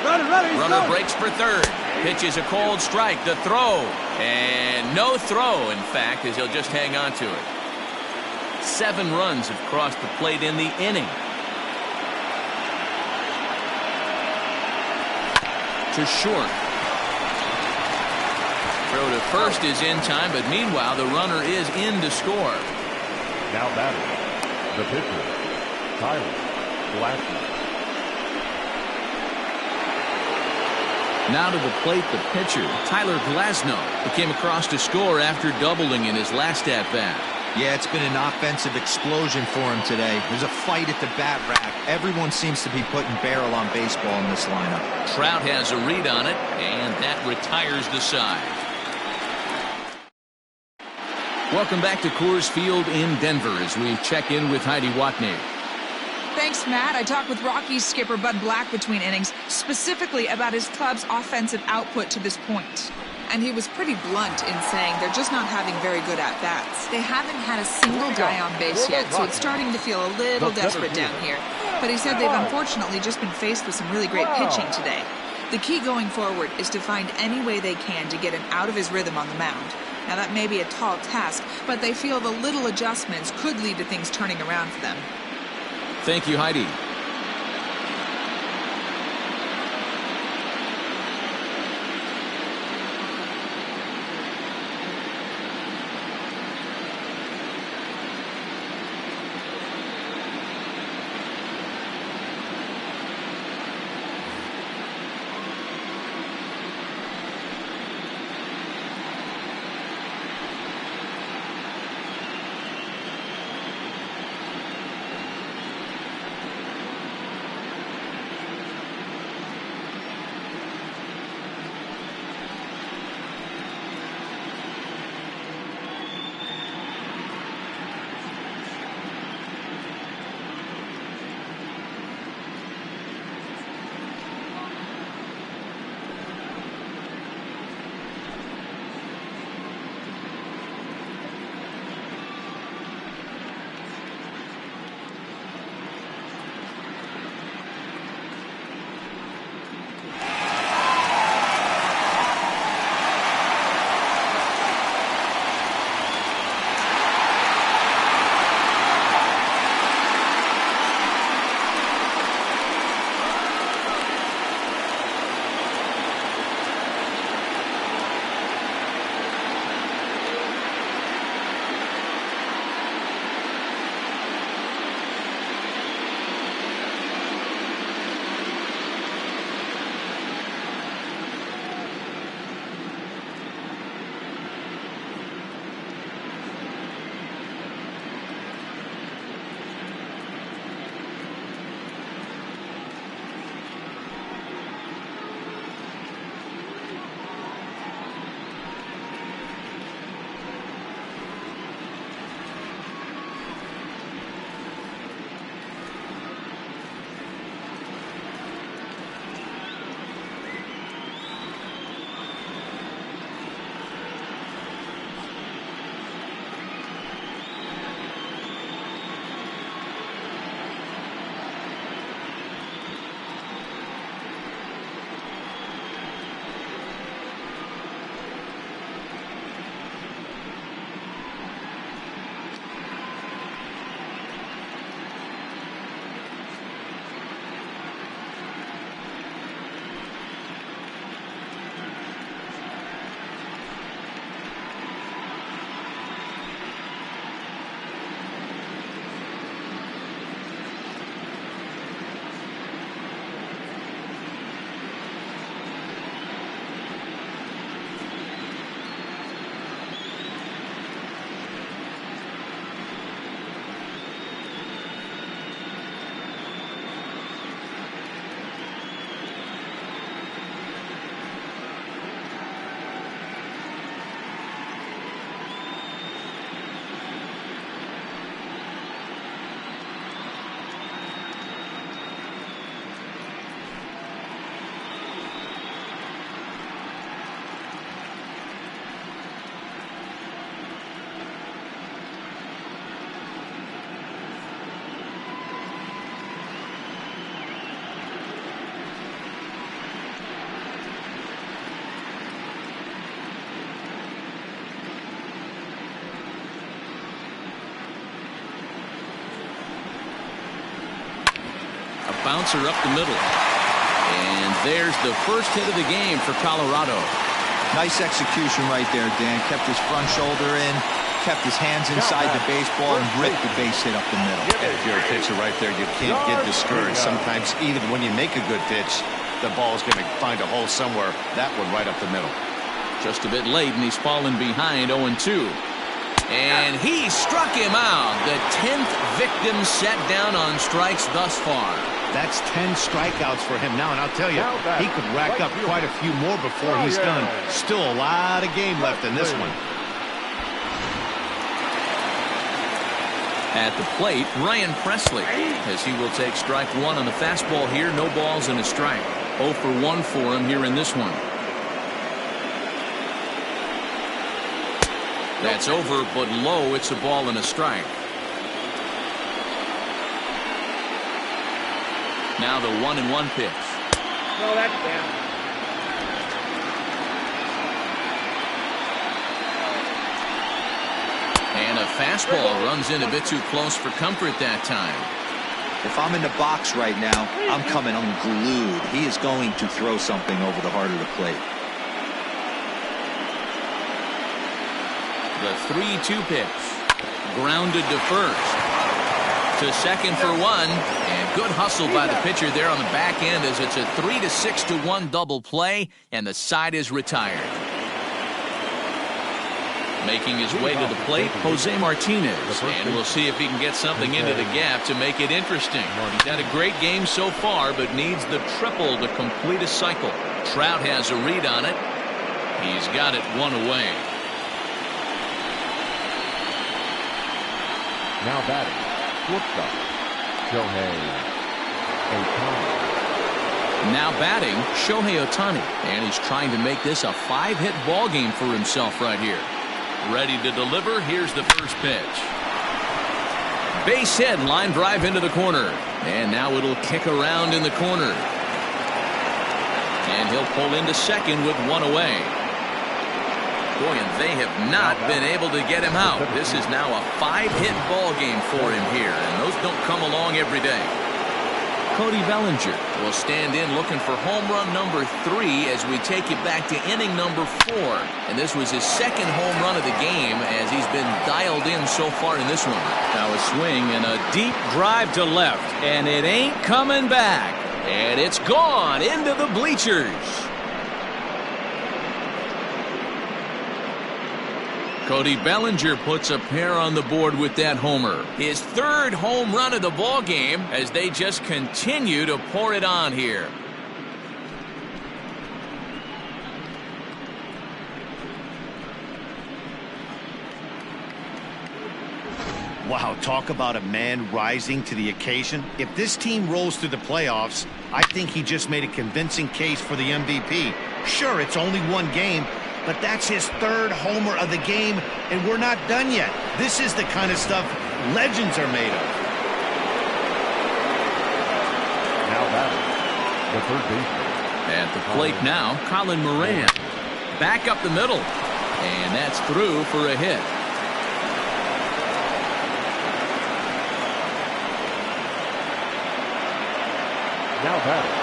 Speaker 1: Runner breaks for third. Pitches a cold strike. The throw. And no throw, in fact, as he'll just hang on to it. 7 runs have crossed the plate in the inning. To short. Throw to first is in time, but meanwhile, the runner is in to score.
Speaker 3: Now batting, the pitcher, Tyler Glasnow.
Speaker 1: Now to the plate, the pitcher, Tyler Glasnow, who came across to score after doubling in his last at-bat.
Speaker 4: Yeah, it's been an offensive explosion for him today. There's a fight at the bat rack. Everyone seems to be putting barrel on baseball in this lineup.
Speaker 1: Trout has a read on it, and that retires the side. Welcome back to Coors Field in Denver as we check in with Heidi Watney.
Speaker 5: Thanks, Matt. I talked with Rockies skipper Bud Black between innings, specifically about his club's offensive output to this point. And he was pretty blunt in saying they're just not having very good at-bats. They haven't had a single guy on base yet, so it's starting to feel a little desperate down here. But he said they've unfortunately just been faced with some really great pitching today. The key going forward is to find any way they can to get him out of his rhythm on the mound. Now, that may be a tall task, but they feel the little adjustments could lead to things turning around for them.
Speaker 1: Thank you, Heidi. bouncer up the middle. And there's the first hit of the game for Colorado.
Speaker 4: Nice execution right there, Dan. Kept his front shoulder in, kept his hands inside the baseball, and ripped the base hit up the middle.
Speaker 2: If you're a pitcher right there, you can't get discouraged. Sometimes even when you make a good pitch, the ball's going to find a hole somewhere. That one right up the middle.
Speaker 1: Just a bit late, and he's fallen behind 0-2. And he struck him out. The 10th victim set down on strikes thus far.
Speaker 2: That's 10 strikeouts for him now, and I'll tell you, he could rack up quite a few more before he's done. Still a lot of game left in this one.
Speaker 1: At the plate, Ryan Presley, as he will take strike one on the fastball here. No balls and a strike. 0 for 1 for him here in this one. That's over, but low. It's a ball and a strike. Now the 1-1 pitch.
Speaker 6: No, that's down.
Speaker 1: And a fastball runs in a bit too close for comfort that time.
Speaker 4: If I'm in the box right now, I'm coming unglued. He is going to throw something over the heart of the plate.
Speaker 1: The 3-2 pitch. Grounded to first. To second for 1. And good hustle by the pitcher there on the back end as it's a 3-6-1 double play. And the side is retired. Making his way to the plate, Jose Martinez. And we'll see if he can get something into the gap to make it interesting. He's had a great game so far, but needs the triple to complete a cycle. Trout has a read on it. He's got it 1 away.
Speaker 3: Now batting, shortstop, Shohei Ohtani.
Speaker 1: Now batting, Shohei Ohtani. And he's trying to make this a 5-hit ball game for himself right here. Ready to deliver. Here's the first pitch. Base hit, line drive into the corner. And now it'll kick around in the corner. And he'll pull into second with 1 away. Boy, and they have not been able to get him out. This is now a 5-hit ball game for him here, and those don't come along every day. Cody Bellinger will stand in looking for home run number 3 as we take you back to inning number 4. And this was his second home run of the game as he's been dialed in so far in this one. Now a swing and a deep drive to left, and it ain't coming back. And it's gone into the bleachers. Cody Bellinger puts a pair on the board with that homer. His 3rd home run of the ball game as they just continue to pour it on here.
Speaker 2: Wow, talk about a man rising to the occasion. If this team rolls through the playoffs, I think he just made a convincing case for the MVP. Sure, it's only 1 game, but that's his 3rd homer of the game, and we're not done yet. This is the kind of stuff legends are made of.
Speaker 3: Now batting, the third baseman.
Speaker 1: At the plate now, Colin Moran. Back up the middle, and that's through for a hit.
Speaker 3: Now batting,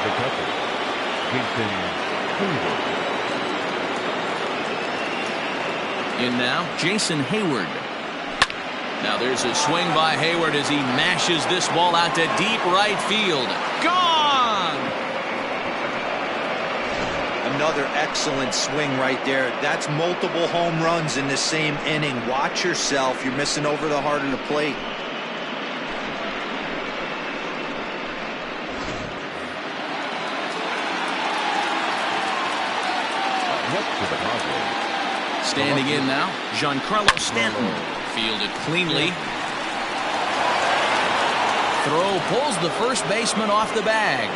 Speaker 3: the catcher, Jason Hayward.
Speaker 1: In now, Jason Hayward. Now there's a swing by Hayward as he mashes this ball out to deep right field. Gone!
Speaker 4: Another excellent swing right there. That's multiple home runs in the same inning. Watch yourself. You're missing over the heart of the plate.
Speaker 3: Next to the Padres.
Speaker 1: Standing in now, Giancarlo Stanton. Fielded cleanly. Throw pulls the first baseman off the bag.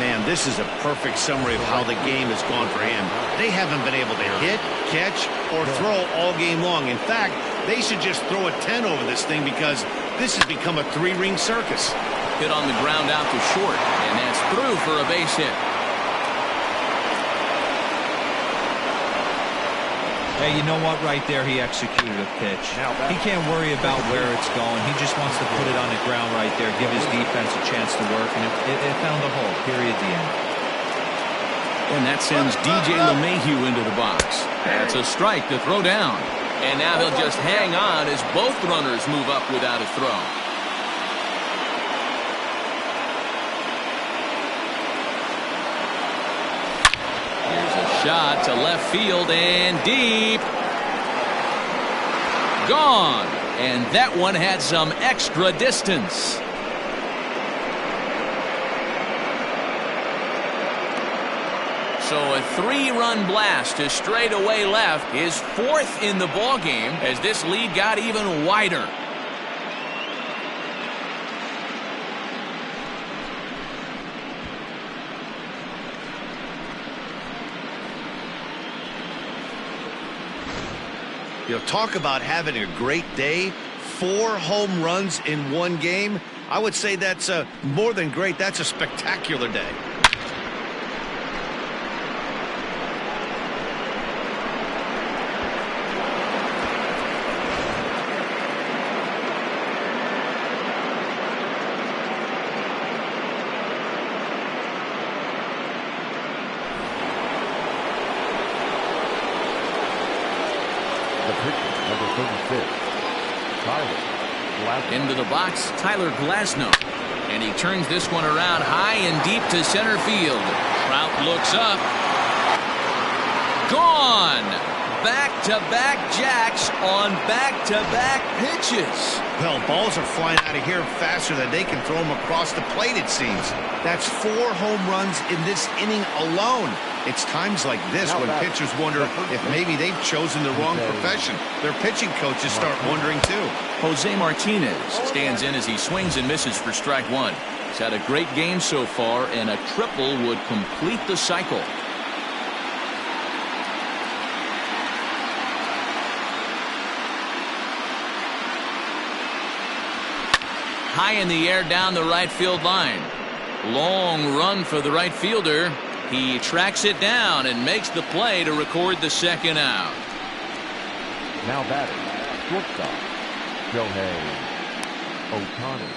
Speaker 2: Man, this is a perfect summary of how the game has gone for him. They haven't been able to hit, catch, or throw all game long. In fact, they should just throw a 10 over this thing because this has become a 3-ring circus.
Speaker 1: Hit on the ground out to short, and that's through for a base hit.
Speaker 4: Hey, you know what? Right there, he executed a pitch. He can't worry about where it's going. He just wants to put it on the ground right there, give his defense a chance to work, and it found a hole. Period. The end.
Speaker 1: And that sends DJ LeMahieu into the box. That's a strike to throw down. And now he'll just hang on as both runners move up without a throw. Here's a shot to left field and deep. Gone. And that one had some extra distance. So a 3-run blast to straightaway left, his 4th in the ballgame as this lead got even wider.
Speaker 2: Talk about having a great day. 4 home runs in one game. I would say that's more than great. That's a spectacular day.
Speaker 1: Into the box, Tyler Glasnow. And he turns this one around high and deep to center field. Trout looks up. Gone! Back-to-back jacks on back-to-back pitches.
Speaker 2: Well, balls are flying out of here faster than they can throw them across the plate, it seems. That's 4 home runs in this inning alone. It's times like this when pitchers wonder if maybe they've chosen the wrong profession. Their pitching coaches start wondering too.
Speaker 1: Jose Martinez stands in as he swings and misses for strike 1. He's had a great game so far, and a triple would complete the cycle. High in the air down the right field line. Long run for the right fielder. He tracks it down and makes the play to record the 2nd out.
Speaker 3: Now batting, shortstop, Shohei Ohtani.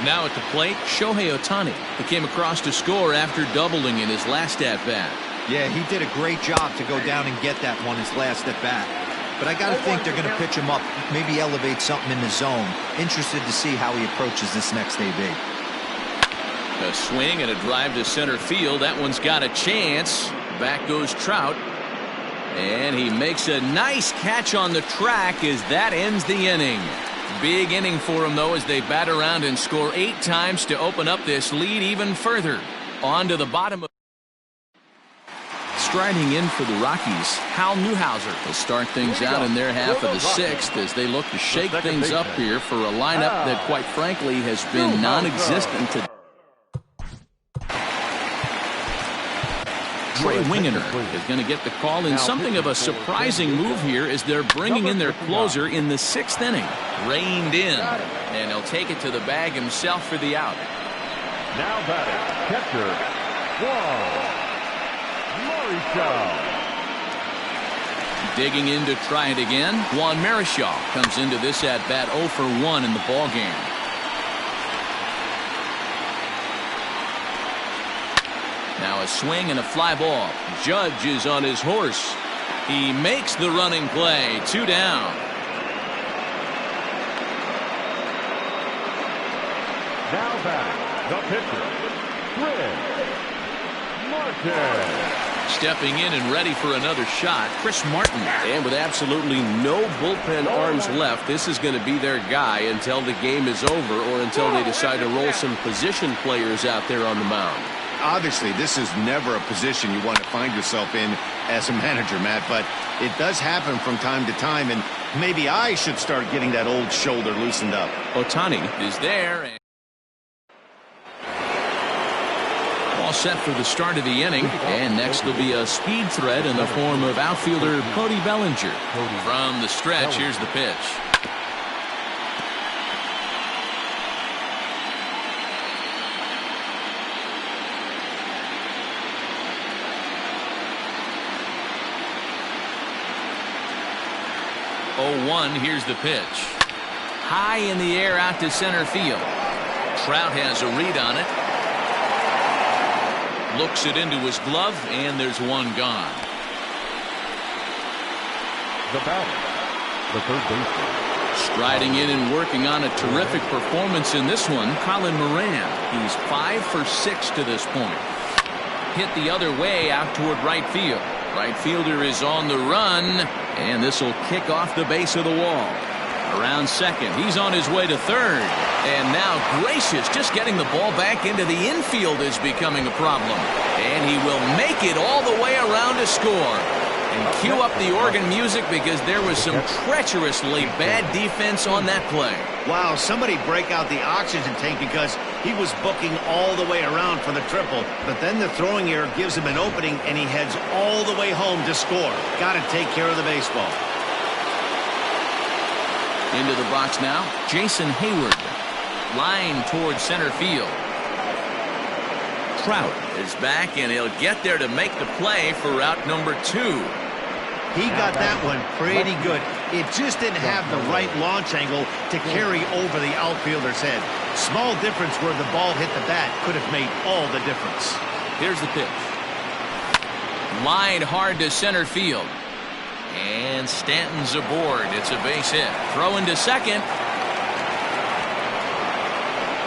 Speaker 1: Now at the plate, Shohei Ohtani. He came across to score after doubling in his last at-bat.
Speaker 4: Yeah, he did a great job to go down and get that one his last at-bat. But I got to think they're going to pitch him up, maybe elevate something in the zone. Interested to see how he approaches this next AB.
Speaker 1: A swing and a drive to center field. That one's got a chance. Back goes Trout. And he makes a nice catch on the track as that ends the inning. Big inning for him, though, as they bat around and score 8 times to open up this lead even further. On to the bottom of. Striding in for the Rockies, Hal Newhouser will start things out in their half of the 6th as they look to shake things up here for a lineup that, quite frankly, has been non-existent today. Trey Wingener is going to get the call in something of a surprising move here as they're bringing in their closer in the 6th inning. Reined in, and he'll take it to the bag himself for the out.
Speaker 3: Now batting, catcher, Marichal.
Speaker 1: Digging in to try it again, Juan Marichal comes into this at-bat 0 for 1 in the ballgame. Now a swing and a fly ball. Judge is on his horse. He makes the running play. 2 down.
Speaker 3: Now batting, the pitcher, Chris Martin.
Speaker 1: Stepping in and ready for another shot, Chris Martin.
Speaker 7: And with absolutely no bullpen arms left, this is going to be their guy until the game is over or until they decide to roll some position players out there on the mound.
Speaker 2: Obviously, this is never a position you want to find yourself in as a manager, Matt, but it does happen from time to time, and maybe I should start getting that old shoulder loosened up.
Speaker 1: Ohtani is there. All set for the start of the inning, and next will be a speed threat in the form of outfielder Cody Bellinger. From the stretch, here's the pitch. 0-1. Here's the pitch. High in the air out to center field. Trout has a read on it. Looks it into his glove, and there's one gone.
Speaker 3: The batter, the third baseman.
Speaker 1: Striding in and working on a terrific performance in this one, Colin Moran. He's 5 for 6 to this point. Hit the other way out toward right field. Right fielder is on the run, and this will kick off the base of the wall. Around second, he's on his way to third. And now Gracious, just getting the ball back into the infield is becoming a problem. And he will make it all the way around to score. And cue up the organ music because there was some treacherously bad defense on that play.
Speaker 2: Wow, somebody break out the oxygen tank because he was booking all the way around for the triple. But then the throwing error gives him an opening, and he heads all the way home to score. Got to take care of the baseball.
Speaker 1: Into the box now, Jason Hayward. Line towards center field. Trout is back, and he'll get there to make the play for route number 2.
Speaker 2: He got that one pretty good. It just didn't have the right launch angle to carry over the outfielder's head. Small difference where the ball hit the bat could have made all the difference.
Speaker 1: Here's the pitch. Line hard to center field. And Stanton's aboard. It's a base hit. Throw into second.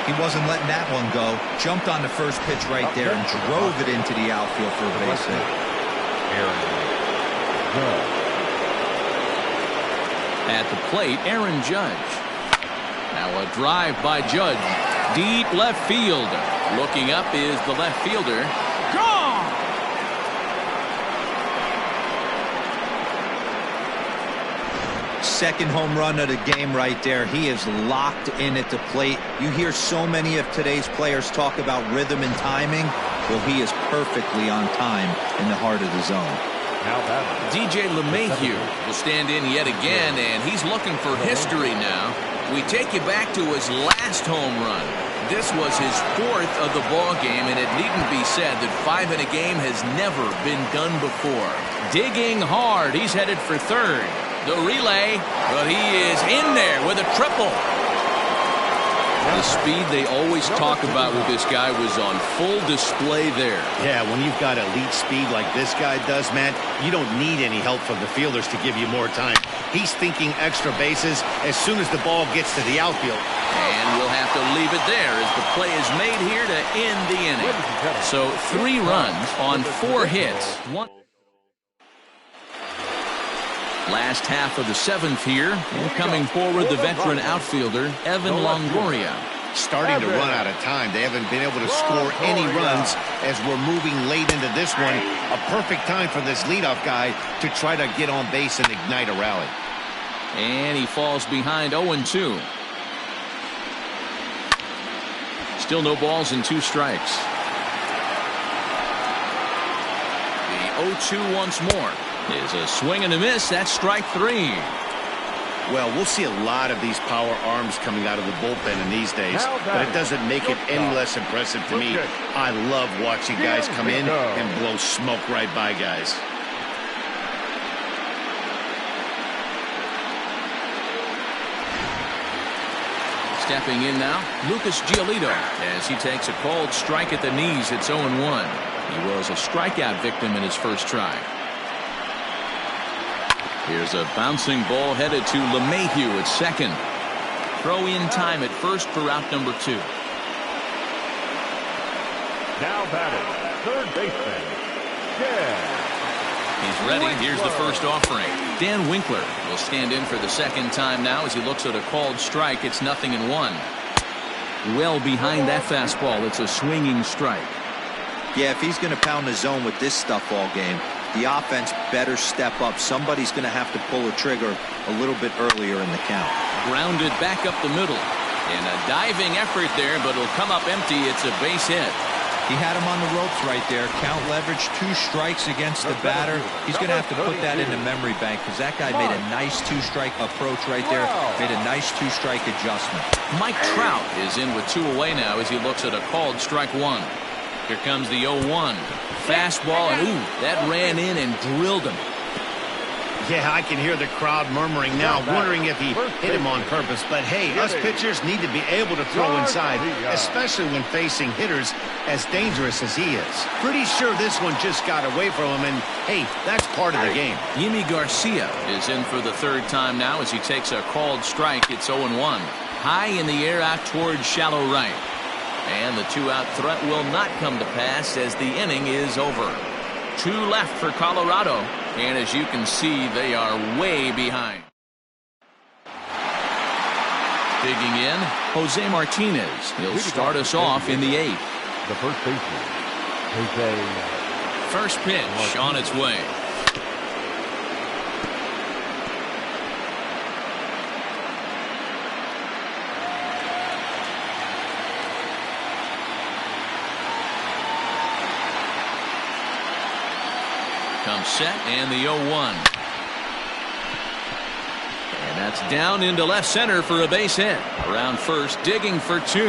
Speaker 4: He wasn't letting that one go. Jumped on the first pitch right there and drove it into the outfield for a base hit.
Speaker 1: At the plate, Aaron Judge. Now a drive by Judge. Deep left field. Looking up is the left fielder. Gone!
Speaker 4: Second home run of the game right there. He is locked in at the plate. You hear so many of today's players talk about rhythm and timing. Well, he is perfectly on time in the heart of the zone.
Speaker 1: DJ LeMahieu will stand in yet again, and he's looking for history now. We take you back to his last home run. This was his 4th of the ball game, and it needn't be said that 5 in a game has never been done before. Digging hard, he's headed for third. The relay, but he is in there with a triple. The speed they always talk about with this guy was on full display there.
Speaker 2: Yeah, when you've got elite speed like this guy does, man, you don't need any help from the fielders to give you more time. He's thinking extra bases as soon as the ball gets to the outfield.
Speaker 1: And we'll have to leave it there as the play is made here to end the inning. So 3 runs on 4 hits. Last half of the 7th here, and coming forward the veteran outfielder Evan Longoria.
Speaker 2: Starting to run out of time. They haven't been able to score any runs as we're moving late into this one. A perfect time for this leadoff guy to try to get on base and ignite a rally.
Speaker 1: And he falls behind 0-2. Still no balls and 2 strikes. The 0-2 once more. Is a swing and a miss. That's strike 3.
Speaker 2: Well, we'll see a lot of these power arms coming out of the bullpen in these days, but it doesn't make it any less impressive to me. I love watching guys come in and blow smoke right by guys.
Speaker 1: Stepping in now, Lucas Giolito, as he takes a called strike at the knees. It's 0-1. He was a strikeout victim in his first try. Here's a bouncing ball headed to LeMahieu at second. Throw in time at first for out number 2.
Speaker 3: Now batting, third baseman, Dan.
Speaker 1: He's ready. Here's the first offering. Dan Winkler will stand in for the second time now as he looks at a called strike. It's 0-1. Well behind that fastball. It's a swinging strike.
Speaker 4: Yeah, if he's going to pound the zone with this stuff all game, the offense better step up. Somebody's going to have to pull a trigger a little bit earlier in the count.
Speaker 1: Grounded back up the middle. And a diving effort there, but it'll come up empty. It's a base hit.
Speaker 4: He had him on the ropes right there. Count leverage, 2 strikes against the batter. He's going to have to put that in the memory bank because that guy made a nice 2-strike approach right there. Made a nice 2-strike adjustment.
Speaker 1: Mike Trout is in with 2 away now as he looks at a called strike 1. Here comes the 0-1. Fastball, and ooh, that ran in and drilled him.
Speaker 2: Yeah, I can hear the crowd murmuring now, wondering if he hit him on purpose. But hey, us pitchers need to be able to throw inside, especially when facing hitters as dangerous as he is. Pretty sure this one just got away from him, and hey, that's part of the game.
Speaker 1: Yimi Garcia is in for the third time now as he takes a called strike. It's 0-1. High in the air out towards shallow right. And the two-out threat will not come to pass as the inning is over. 2 left for Colorado. And as you can see, they are way behind. Digging in, Jose Martinez. He'll start us off in the 8th.
Speaker 3: The first baseman, Jose.
Speaker 1: First pitch on its way. Comes set and the 0-1. And that's down into left center for a base hit. Around first, digging for 2.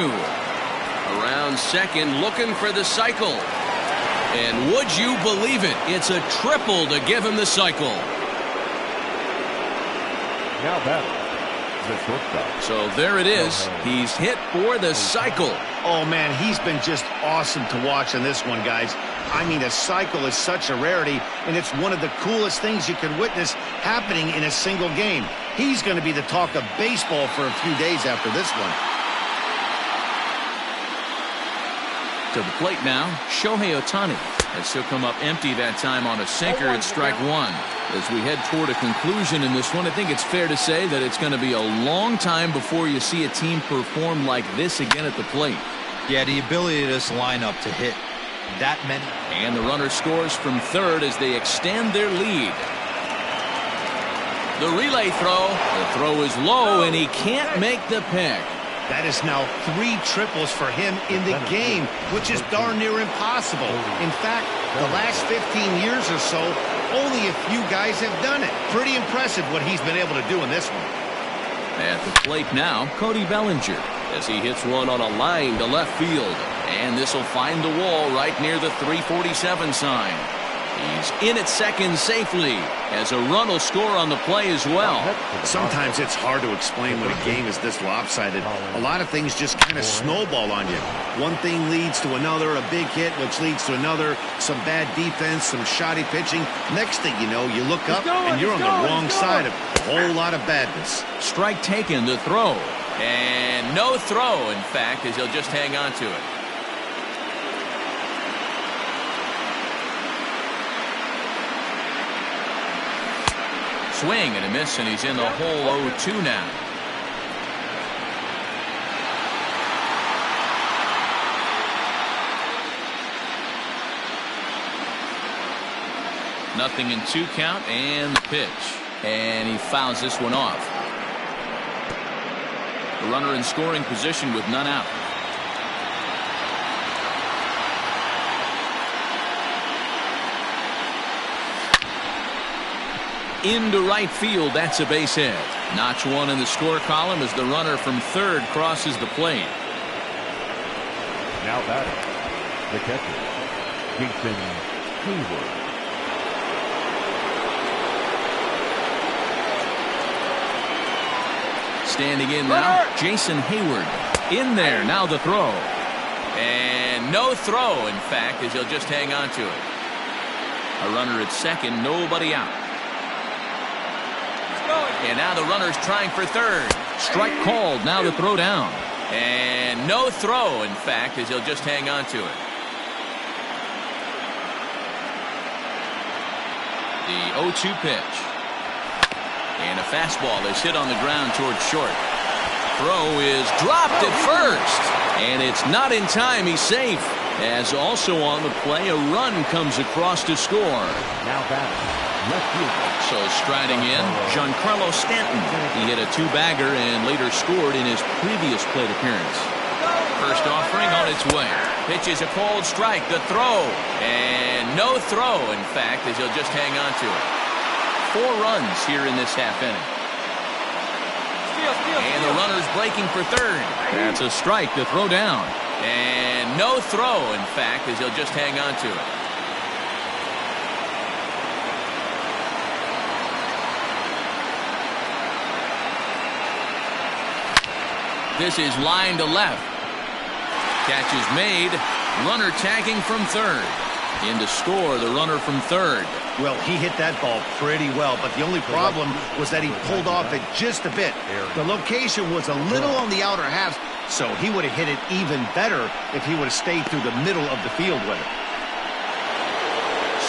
Speaker 1: Around second, looking for the cycle. And would you believe it? It's a triple to give him the cycle.
Speaker 3: Now batting, the shortstop.
Speaker 1: So there it is. He's hit for the cycle.
Speaker 2: Oh, man, he's been just awesome to watch in this one, guys. I mean, a cycle is such a rarity, and it's one of the coolest things you can witness happening in a single game. He's going to be the talk of baseball for a few days after this one.
Speaker 1: To the plate now, Shohei Ohtani, as he'll come up empty that time on a sinker at strike 1. As we head toward a conclusion in this one, I think it's fair to say that it's going to be a long time before you see a team perform like this again at the plate.
Speaker 4: Yeah, the ability of this lineup to hit that many.
Speaker 1: And the runner scores from third as they extend their lead. The relay throw. The throw is low, and he can't make the pick.
Speaker 2: That is now 3 triples for him in the game, which is darn near impossible. In fact, the last 15 years or so, only a few guys have done it. Pretty impressive what he's been able to do in this one.
Speaker 1: At the plate now, Cody Bellinger, as he hits one on a line to left field. And this will find the wall right near the 347 sign. He's in at second safely, as a run will score on the play as well.
Speaker 2: Sometimes it's hard to explain when a game is this lopsided. A lot of things just kind of snowball on you. One thing leads to another, a big hit, which leads to another, some bad defense, some shoddy pitching. Next thing you know, you look up and you're on the wrong side of a whole lot of badness.
Speaker 1: Strike taken, the throw. And no throw, in fact, as he'll just hang on to it. Swing and a miss, and he's in the hole 0-2 now. Nothing in 2 count, and the pitch. And he fouls this one off. The runner in scoring position with none out. Into right field, that's a base hit. Notch 1 in the score column as the runner from third crosses the plate.
Speaker 3: Now batting, the catcher, Jason Hayward.
Speaker 1: Standing in now, Jason Hayward. In there, now the throw. And no throw, in fact, as he'll just hang on to it. A runner at second, nobody out. And now the runner's trying for third. Strike called, now the throw down. And no throw, in fact, as he'll just hang on to it. The 0-2 pitch. And a fastball is hit on the ground towards short. Throw is dropped at first. And it's not in time, he's safe. As also on the play, a run comes across to score.
Speaker 3: Now batting, left fielder.
Speaker 1: So striding in, Giancarlo Stanton. He hit a 2-bagger and later scored in his previous plate appearance. First offering on its way. Pitch is a called strike. The throw. And no throw, in fact, as he'll just hang on to it. 4 runs here in this half inning. And the runner's breaking for third. That's a strike. The throw down. And no throw, in fact, as he'll just hang on to it. This is line to left. Catch is made. Runner tagging from third. In to score the runner from third.
Speaker 2: Well, he hit that ball pretty well, but the only problem was that he pulled off it just a bit. The location was a little on the outer half, so he would have hit it even better if he would have stayed through the middle of the field with it.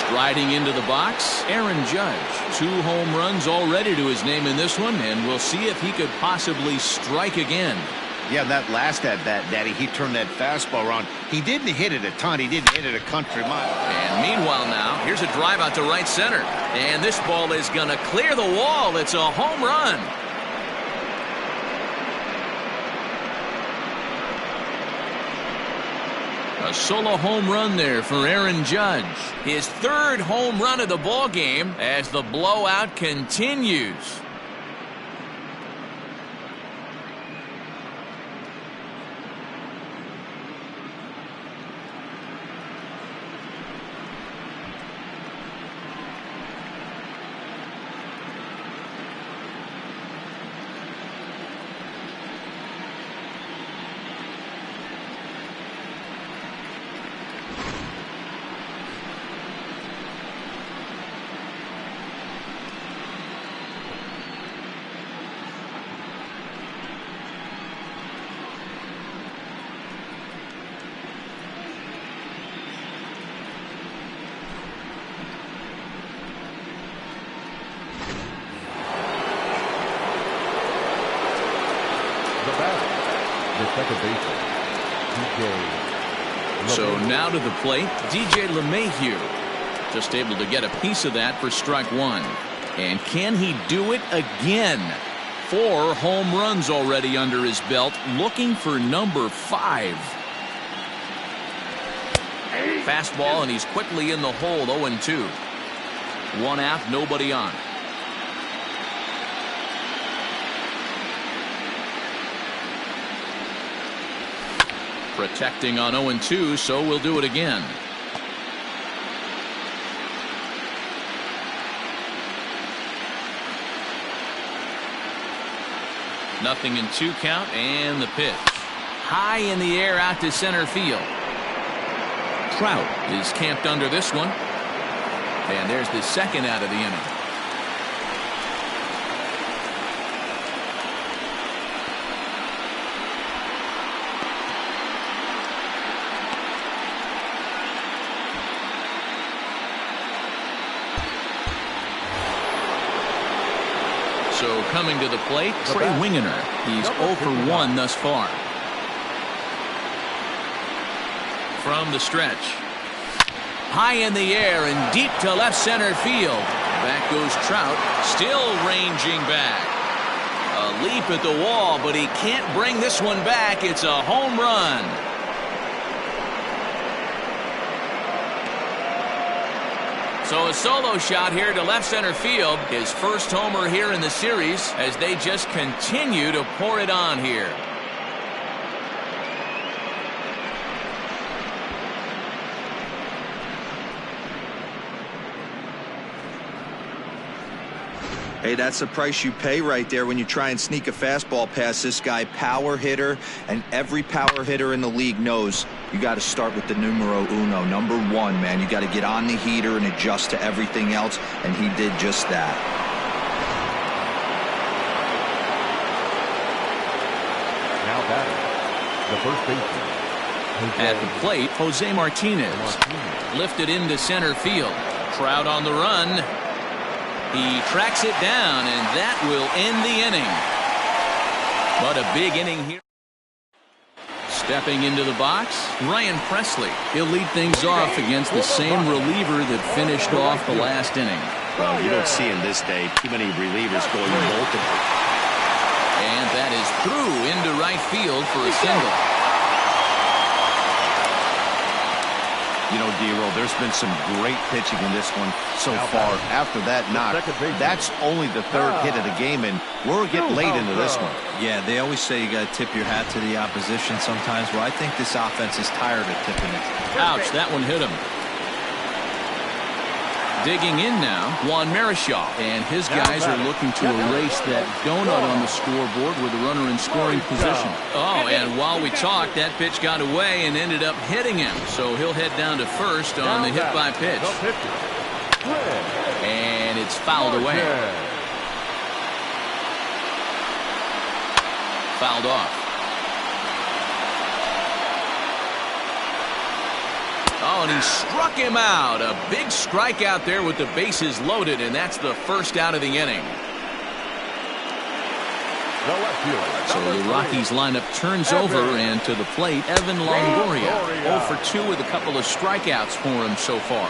Speaker 1: Striding into the box, Aaron Judge. 2 home runs already to his name in this one, and we'll see if he could possibly strike again.
Speaker 2: Yeah, that last at-bat, Daddy, he turned that fastball around. He didn't hit it a ton. He didn't hit it a country mile.
Speaker 1: And meanwhile now, here's a drive out to right center. And this ball is going to clear the wall. It's a home run. A solo home run there for Aaron Judge. His 3rd home run of the ball game as the blowout continues. So now to the plate, DJ LeMahieu. Just able to get a piece of that for strike 1. And can he do it again? 4 home runs already under his belt, looking for number 5. Fastball, and he's quickly in the hole, 0-2. 1 out, nobody on. Protecting on 0-2, so we'll do it again. Nothing in 2 count, and the pitch. High in the air out to center field. Trout is camped under this one. And there's the 2nd out of the inning. So coming to the plate, Trey Wingener. He's 0 for 1 thus far. From the stretch. High in the air and deep to left center field. Back goes Trout, still ranging back. A leap at the wall, but he can't bring this one back. It's a home run. So a solo shot here to left center field. His first homer here in the series as they just continue to pour it on here.
Speaker 4: Hey, that's the price you pay right there when you try and sneak a fastball past this guy. Power hitter, and every power hitter in the league knows you got to start with the numero uno, number 1, man. You got to get on the heater and adjust to everything else, and he did just that.
Speaker 3: Now batting, the first baseman.
Speaker 1: At the plate, Jose Martinez. Lifted into center field. Trout on the run. He tracks it down, and that will end the inning. But a big inning here. Stepping into the box, Ryan Presley. He'll lead things off against the same reliever that finished off the last inning.
Speaker 2: Well, you don't see in this day too many relievers going multiple.
Speaker 1: And that is through into right field for a single.
Speaker 2: You know, D-Roll, there's been some great pitching in this one so far. After that knock, that's only the 3rd hit of the game, and we're getting late into this one.
Speaker 4: Yeah, they always say you got to tip your hat to the opposition sometimes. Well, I think this offense is tired of tipping it.
Speaker 1: Ouch, that one hit him. Digging in now, Juan Marichal. And his guys are looking to erase that donut on the scoreboard with a runner in scoring position. Oh, and while we talked, that pitch got away and ended up hitting him. So he'll head down to first on the hit by pitch. And it's fouled away. Fouled off. Oh, and he struck him out. A big strikeout there with the bases loaded, and that's the first out of the inning. So the Rockies lineup turns over, and to the plate, Evan Longoria. 0 for 2 with a couple of strikeouts for him so far.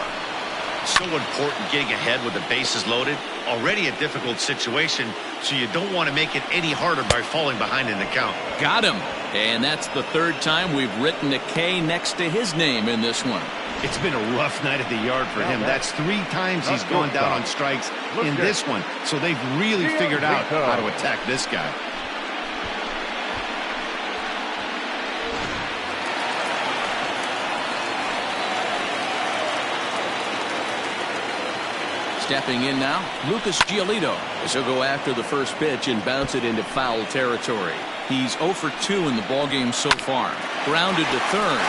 Speaker 2: So important getting ahead with the bases loaded. Already a difficult situation, so you don't want to make it any harder by falling behind in the count.
Speaker 1: Got him. And that's the third time we've written a K next to his name in this one.
Speaker 2: It's been a rough night at the yard for him. That's 3 times he's gone down on strikes in this one. So they've really figured out how to attack this guy.
Speaker 1: Stepping in now, Lucas Giolito, as he'll go after the first pitch and bounce it into foul territory. He's 0 for 2 in the ballgame so far. Grounded to third.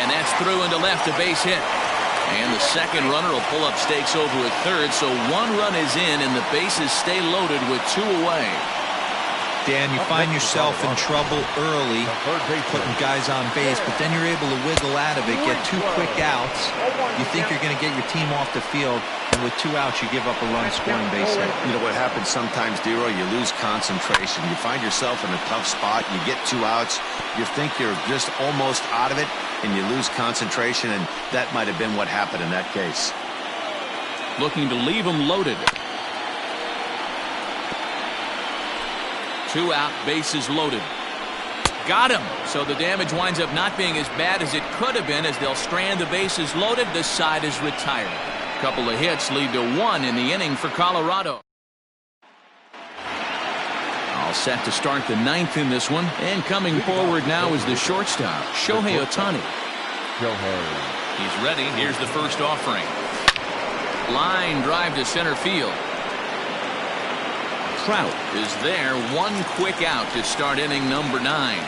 Speaker 1: And that's through into left, a base hit. And the second runner will pull up stakes over at third, so 1 run is in and the bases stay loaded with 2 away.
Speaker 4: Dan, you find yourself in trouble early, putting guys on base, but then you're able to wiggle out of it, get 2 quick outs. You think you're going to get your team off the field, and with 2 outs, you give up a run-scoring base hit.
Speaker 2: You know what happens sometimes, Dero? You lose concentration. You find yourself in a tough spot. You get 2 outs. You think you're just almost out of it, and you lose concentration, and that might have been what happened in that case.
Speaker 1: Looking to leave them loaded. 2 out, bases loaded. Got him. So the damage winds up not being as bad as it could have been as they'll strand the bases loaded. This side is retired. A couple of hits lead to 1 in the inning for Colorado. All set to start the 9th in this one. And coming forward now is the shortstop, Shohei Ohtani. He's ready. Here's the first offering. Line drive to center field. Trout is there. 1 quick out to start inning number 9.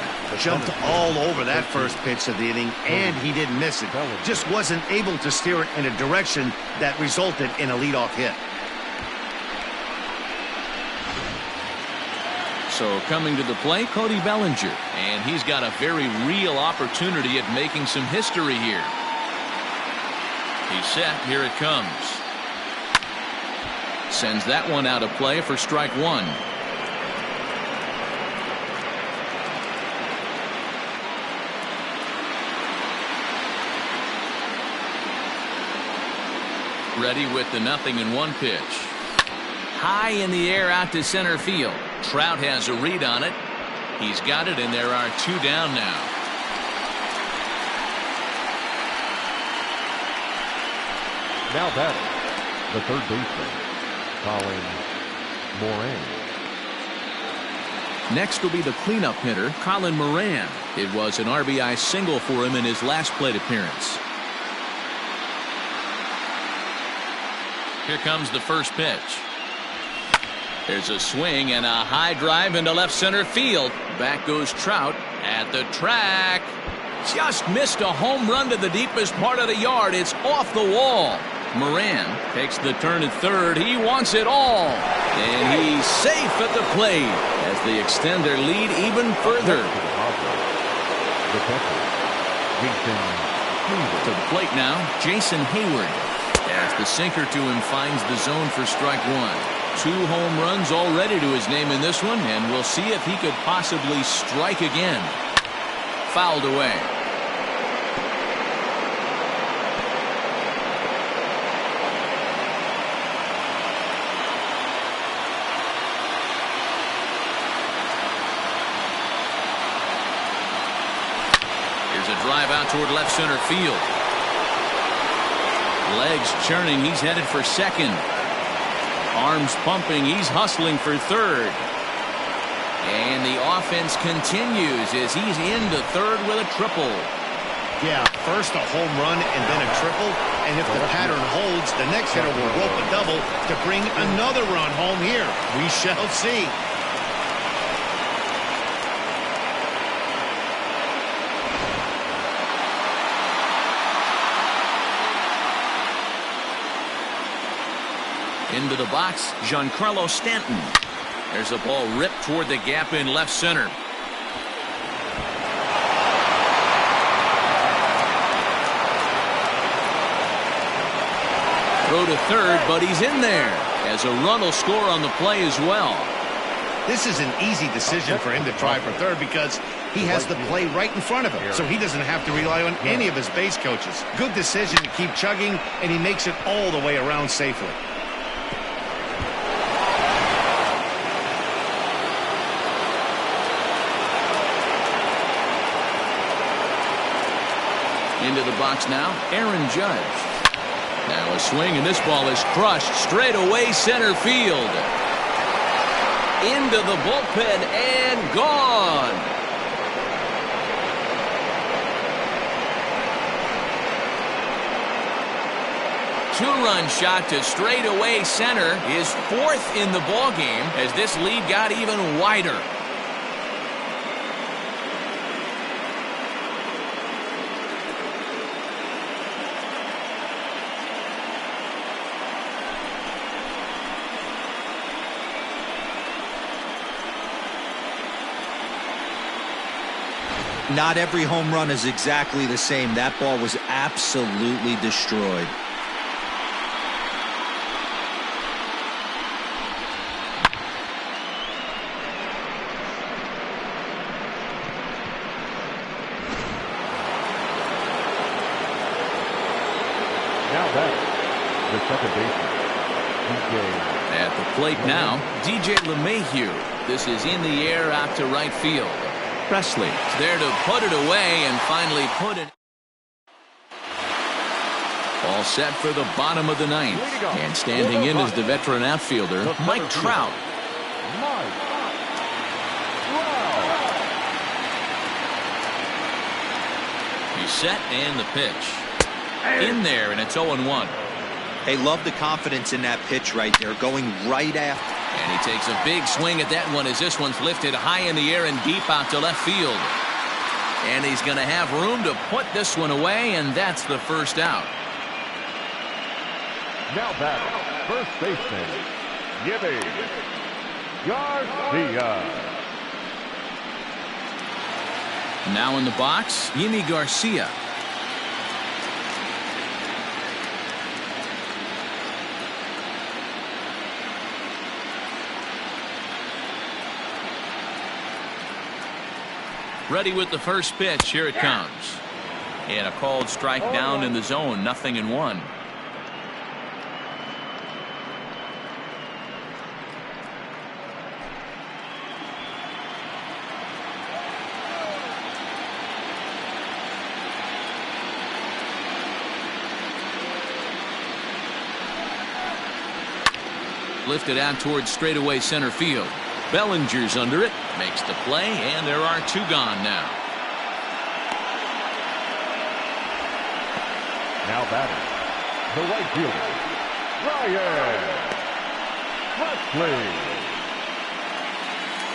Speaker 2: Jumped all over that first pitch of the inning, and he didn't miss it. Just wasn't able to steer it in a direction that resulted in a leadoff hit.
Speaker 1: So coming to the plate, Cody Bellinger, and he's got a very real opportunity at making some history here. He's set. Here it comes. Sends that one out of play for strike 1. Ready with the 0-1 pitch. High in the air out to center field. Trout has a read on it. He's got it, and there are 2 down now.
Speaker 3: Now batting, the third baseman, Colin Moran.
Speaker 1: Next will be the cleanup hitter, Colin Moran. It was an RBI single for him in his last plate appearance. Here comes the first pitch. There's a swing and a high drive into left center field. Back goes Trout at the track. Just missed a home run to the deepest part of the yard. It's off the wall. Moran takes the turn at third. He wants it all. And he's safe at the plate as they extend their lead even further. To the plate now, Jason Hayward. As the sinker to him finds the zone for strike 1. 2 home runs already to his name in this one, and we'll see if he could possibly strike again. Fouled away. Here's a drive out toward left center field. Legs churning. He's headed for second. Arms pumping. He's hustling for third. And the offense continues as he's into third with a triple.
Speaker 2: Yeah, first a home run and then a triple. And if the pattern holds, the next hitter will rope a double to bring another run home here. We shall see.
Speaker 1: Into the box, Giancarlo Stanton. There's a ball ripped toward the gap in left center. Throw to third, but he's in there, as a run will score on the play as well.
Speaker 2: This is an easy decision for him to try for third because he has the play right in front of him, so he doesn't have to rely on any of his base coaches. Good decision to keep chugging, and he makes it all the way around safely.
Speaker 1: Into the box now, Aaron Judge. Now a swing, and this ball is crushed straight away center field. Into the bullpen and gone. Two-run shot to straightaway center, his fourth in the ballgame as this lead got even wider.
Speaker 4: Not every home run is exactly the same. That ball was absolutely destroyed.
Speaker 3: Now back, the second baseman, DJ.
Speaker 1: At the plate now, DJ LeMahieu. This is in the air out to right field. Presley there to put it away and finally put it. All set for the bottom of the ninth. And standing in is the veteran outfielder, Mike Trout. He's set and the pitch. In there, and it's 0-1.
Speaker 4: Hey, love the confidence in that pitch right there, going right after.
Speaker 1: And he takes a big swing at that one as this one's lifted high in the air and deep out to left field. And he's going to have room to put this one away, and that's the first out.
Speaker 3: Now back, first baseman, Yimi Garcia.
Speaker 1: Now in the box, Yimi Garcia. Ready with the first pitch. Here it comes. And a called strike down in the zone. 0-1. Lifted out towards straightaway center field. Bellinger's under it, makes the play, and there are two gone now.
Speaker 3: Now batting, the right fielder, Ryan Presley.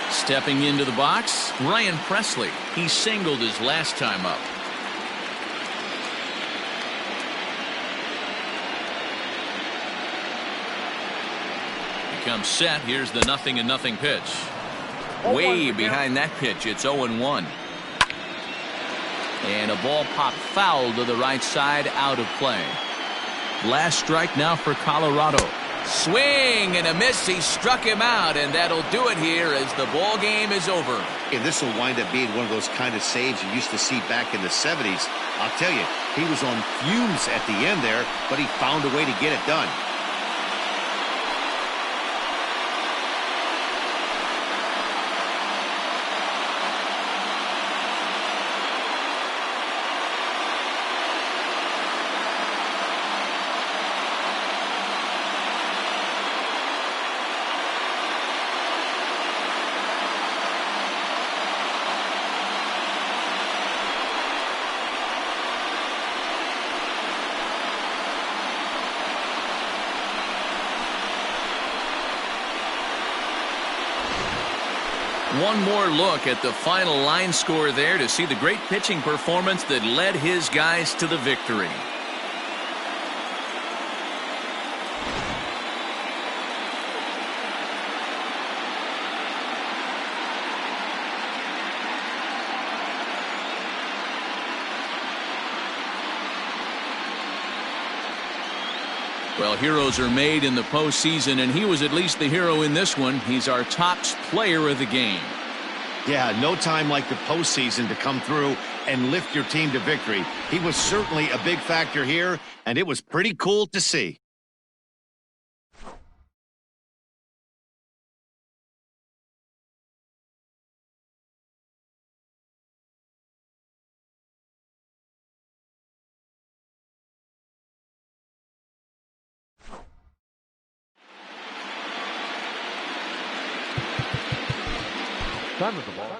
Speaker 1: Stepping into the box, Ryan Presley. He singled his last time up. Comes set. Here's the 0-0 pitch. Way behind that pitch. It's 0-1. And a ball popped foul to the right side, out of play. Last strike now for Colorado. Swing and a miss. He struck him out, and that'll do it here as the ball game is over.
Speaker 2: And this will wind up being one of those kind of saves you used to see back in the 70s. I'll tell you, he was on fumes at the end there, but he found a way to get it done.
Speaker 1: One more look at the final line score there to see the great pitching performance that led his guys to the victory. Well, heroes are made in the postseason, and he was at least the hero in this one. He's our top player of the game.
Speaker 2: Yeah, no time like the postseason to come through and lift your team to victory. He was certainly a big factor here, and it was pretty cool to see.
Speaker 3: Time of the ball.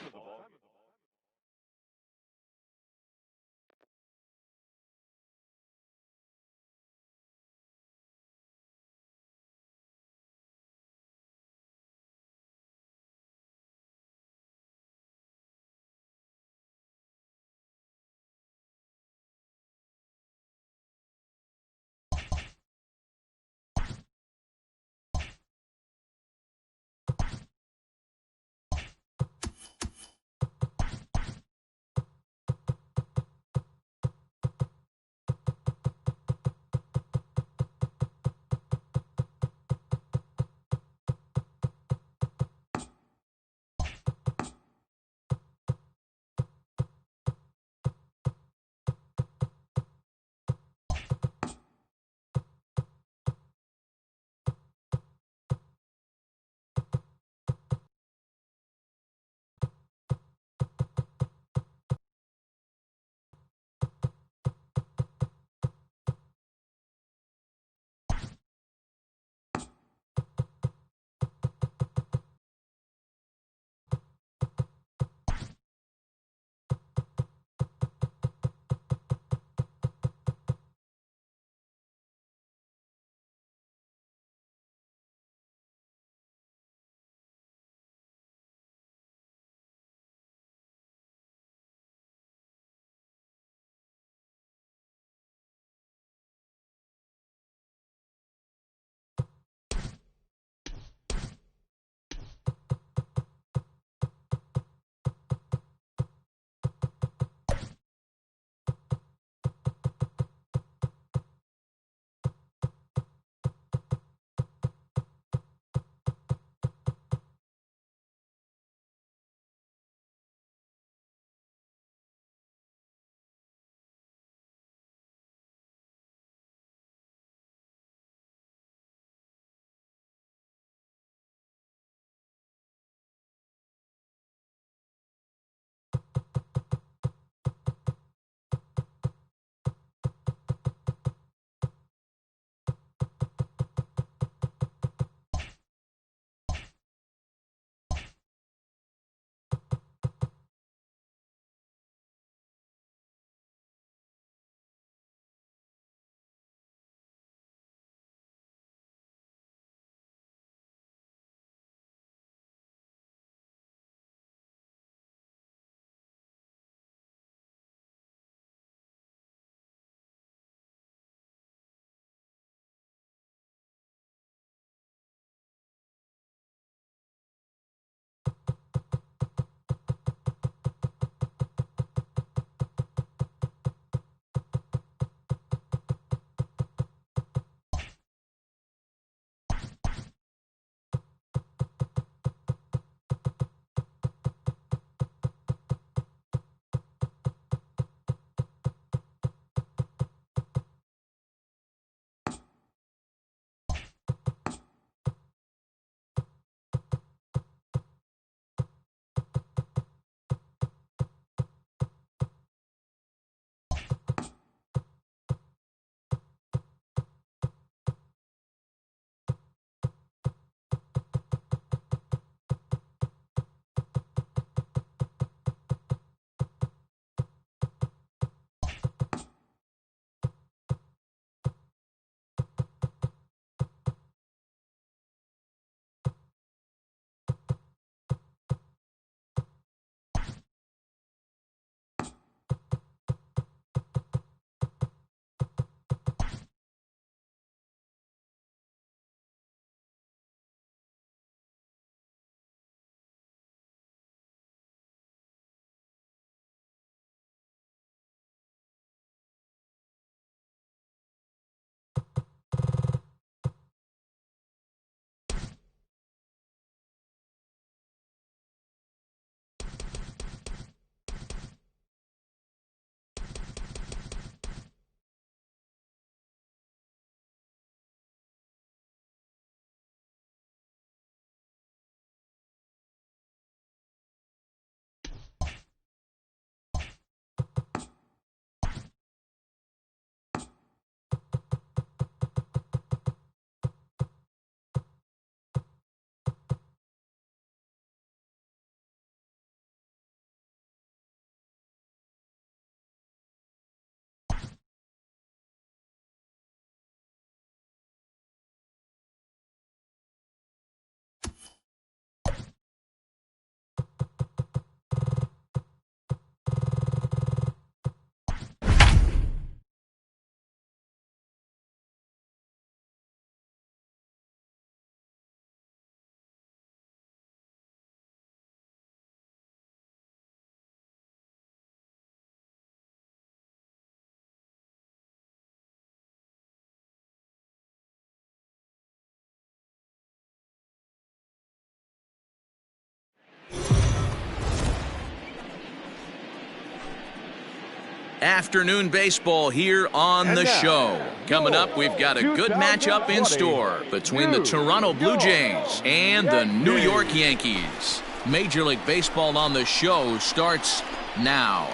Speaker 1: Afternoon baseball here on the show. Coming up, we've got a good matchup in store between the Toronto Blue Jays and the New York Yankees. Major League Baseball on the show starts now.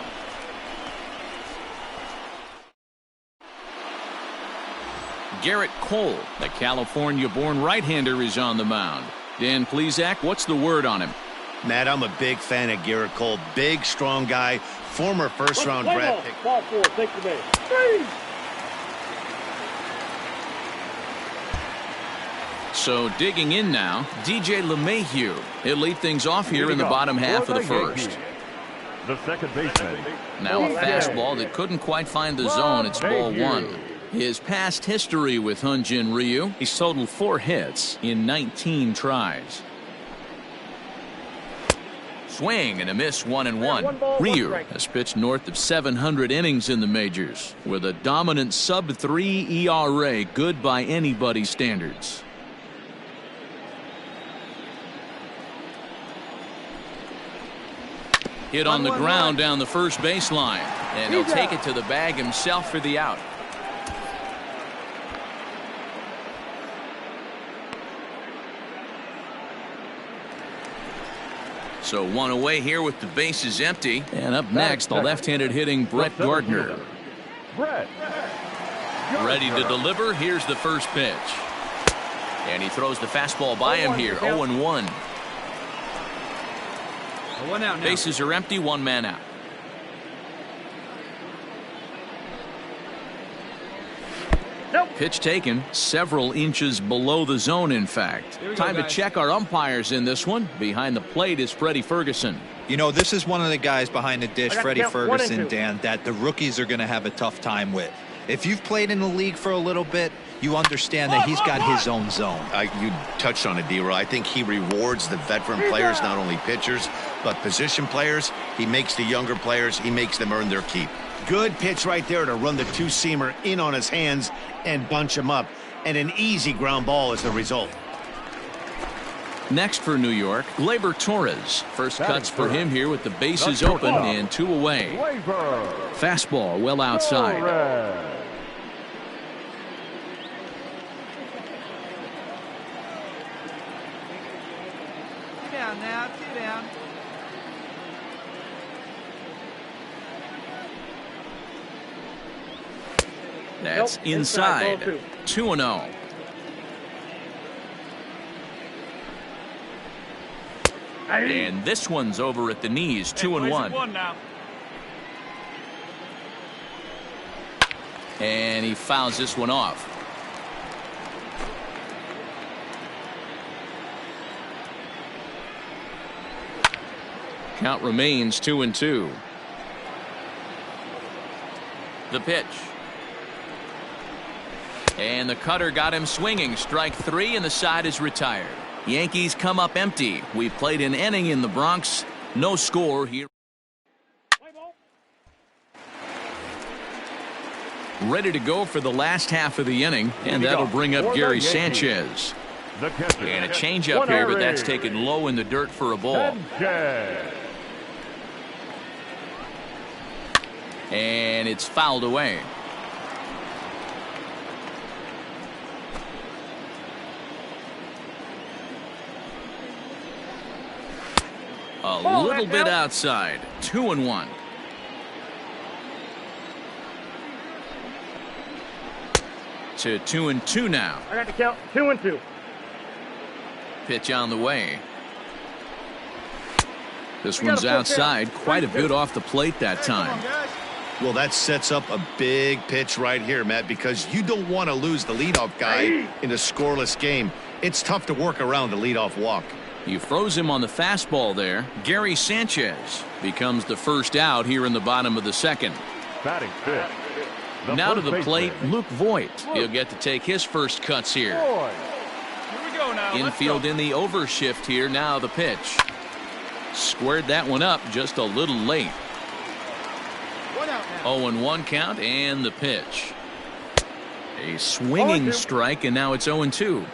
Speaker 1: Garrett Cole, the California-born right-hander, is on the mound. Dan Plesac, what's the word on him?
Speaker 2: Matt, I'm a big fan of Garrett Cole. Big, strong guy. Former first-round draft pick.
Speaker 6: Ball 4, take the base. 3.
Speaker 1: So digging in now, DJ LeMahieu. He'll lead things off here in the bottom half of the first.
Speaker 3: The second baseman.
Speaker 1: Now a fastball that couldn't quite find the zone. It's ball 1. His past history with Hyun-Jin Ryu, he's totaled 4 hits in 19 tries. Swing and a miss, 1-1. Ryu has pitched north of 700 innings in the majors with a dominant sub-3 ERA, good by anybody's standards. Hit on the ground down the first baseline, and he'll take it to the bag himself for the out. So 1 away here with the bases empty. And up next, the left-handed hitting Brett Gardner. Ready to deliver. Here's the first pitch. And he throws the fastball by him here. 0-1. Bases are empty. 1 man out. Pitch taken several inches below the zone, in fact. Time to check our umpires in this one. Behind the plate is Freddie Ferguson.
Speaker 4: You know, this is one of the guys behind the dish, Freddie Ferguson, Dan, that the rookies are going to have a tough time with. If you've played in the league for a little bit, you understand that he's got his own zone.
Speaker 2: You touched on it, D-Roy. I think he rewards the veteran players, not only pitchers, but position players. He makes the younger players, he makes them earn their keep. Good pitch right there to run the two-seamer in on his hands and bunch him up. And an easy ground ball is the result.
Speaker 8: Next for New York, Gleyber Torres. First cuts for him here with the bases open and 2 away. Fastball well outside.
Speaker 9: Two down now, 2 down.
Speaker 1: That's inside. 2-0. And this one's over at the knees. 2-1. And he fouls this one off. Count remains 2-2. The pitch. And the cutter got him swinging. Strike 3, and the side is retired. Yankees come up empty. We've played an inning in the Bronx. No score here. Ready to go for the last half of the inning, and that'll bring up Gary Sanchez. And a changeup here, but that's taken low in the dirt for a ball. And it's fouled away. A little bit outside. 2-1. To 2-2 now.
Speaker 6: I got to count 2-2.
Speaker 1: Pitch on the way. This one's outside. Quite a bit off the plate that time.
Speaker 2: Well, that sets up a big pitch right here, Matt, because you don't want to lose the leadoff guy in a scoreless game. It's tough to work around the leadoff walk.
Speaker 1: You froze him on the fastball there. Gary Sanchez becomes the first out here in the bottom of the second.
Speaker 3: Batting fifth.
Speaker 1: Now to the plate, Luke Voigt. He'll get to take his first cuts here.
Speaker 9: Here we go now.
Speaker 1: Infield in the overshift here. Now the pitch. Squared that one up just a little late. 0-1 count, and the pitch. A swinging strike, and now it's 0-2.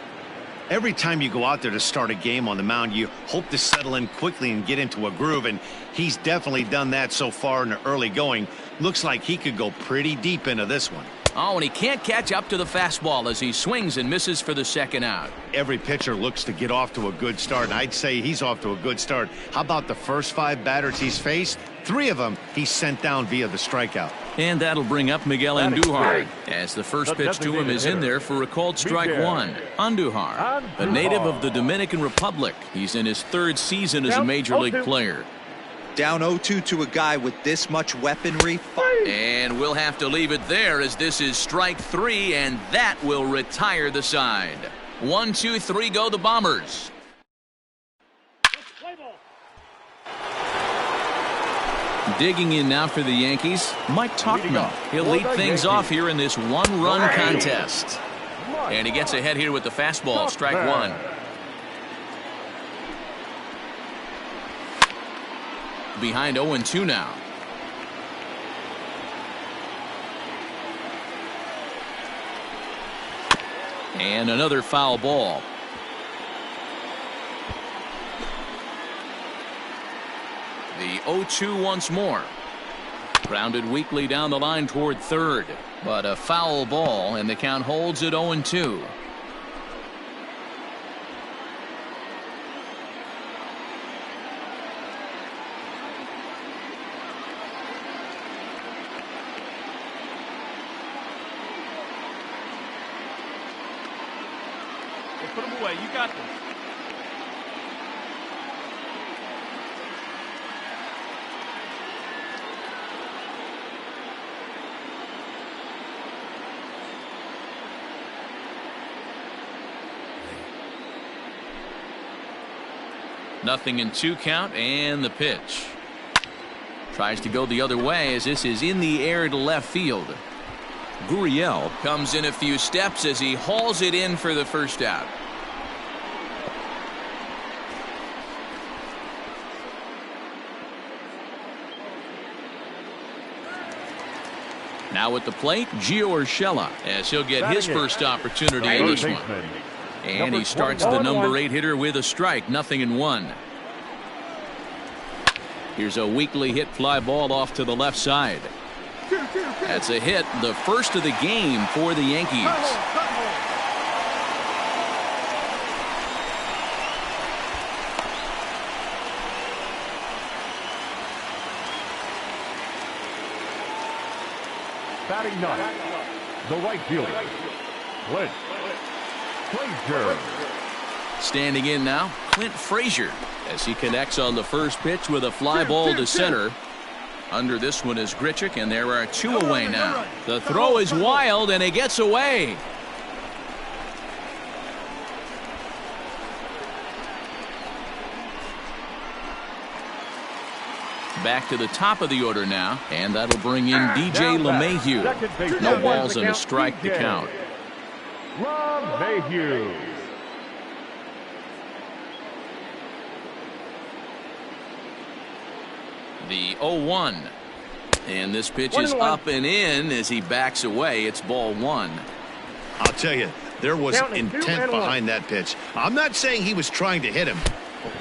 Speaker 2: Every time you go out there to start a game on the mound, you hope to settle in quickly and get into a groove, and he's definitely done that so far in the early going. Looks like he could go pretty deep into this one.
Speaker 1: Oh, and he can't catch up to the fastball as he swings and misses for the second out.
Speaker 2: Every pitcher looks to get off to a good start, and I'd say he's off to a good start. How about the first 5 batters he's faced? 3 of them he's sent down via the strikeout.
Speaker 1: And that'll bring up Miguel Andujar as the first pitch to him is in there for a called strike 1. Andujar, a native of the Dominican Republic. He's in his 3rd season as a major league player.
Speaker 4: Down 0-2 to a guy with this much weaponry.
Speaker 1: And we'll have to leave it there as this is strike 3, and that will retire the side. 1, 2, 3 go the Bombers. Digging in now for the Yankees, Mike Tauchman. He'll lead things off here in this 1-run contest. And he gets ahead here with the fastball, strike 1. Behind 0-2 now. And another foul ball. The 0-2 once more. Grounded weakly down the line toward third. But a foul ball, and the count holds at 0-2.
Speaker 9: Put him away. You got this.
Speaker 1: Nothing in 2 count, and the pitch. Tries to go the other way as this is in the air to left field. Gurriel comes in a few steps as he hauls it in for the first out. Now at the plate, Gio Urshela, as he'll get his first opportunity in this one. And he starts the number 8 hitter with a strike, 0-1. Here's a weakly hit fly ball off to the left side. That's a hit, the first of the game for the Yankees.
Speaker 3: Batting 9, the right fielder, Clint Frazier.
Speaker 1: Standing in now, Clint Frazier, as he connects on the first pitch with a fly ball to center. Under this one is Grichuk, and there are 2 away now. The throw is wild, and it gets away. Back to the top of the order now, and that'll bring in DJ LeMahieu. No balls and a strike to count.
Speaker 3: LeMahieu.
Speaker 1: The 0-1. And this pitch is up and in as he backs away. It's ball 1.
Speaker 2: I'll tell you, there was intent behind that pitch. I'm not saying he was trying to hit him.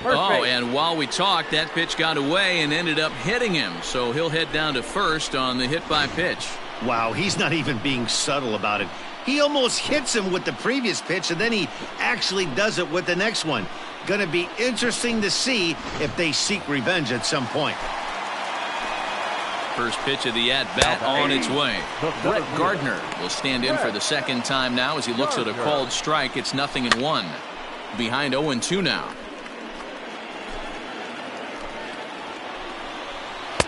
Speaker 1: Oh, and while we talked, that pitch got away and ended up hitting him. So he'll head down to first on the hit by pitch.
Speaker 2: Wow, he's not even being subtle about it. He almost hits him with the previous pitch, and then he actually does it with the next one. Going to be interesting to see if they seek revenge at some point.
Speaker 1: First pitch of the at-bat on its way. Brett Gardner will stand in for the second time now as he looks at a called strike. It's 0-1. Behind 0-2 now.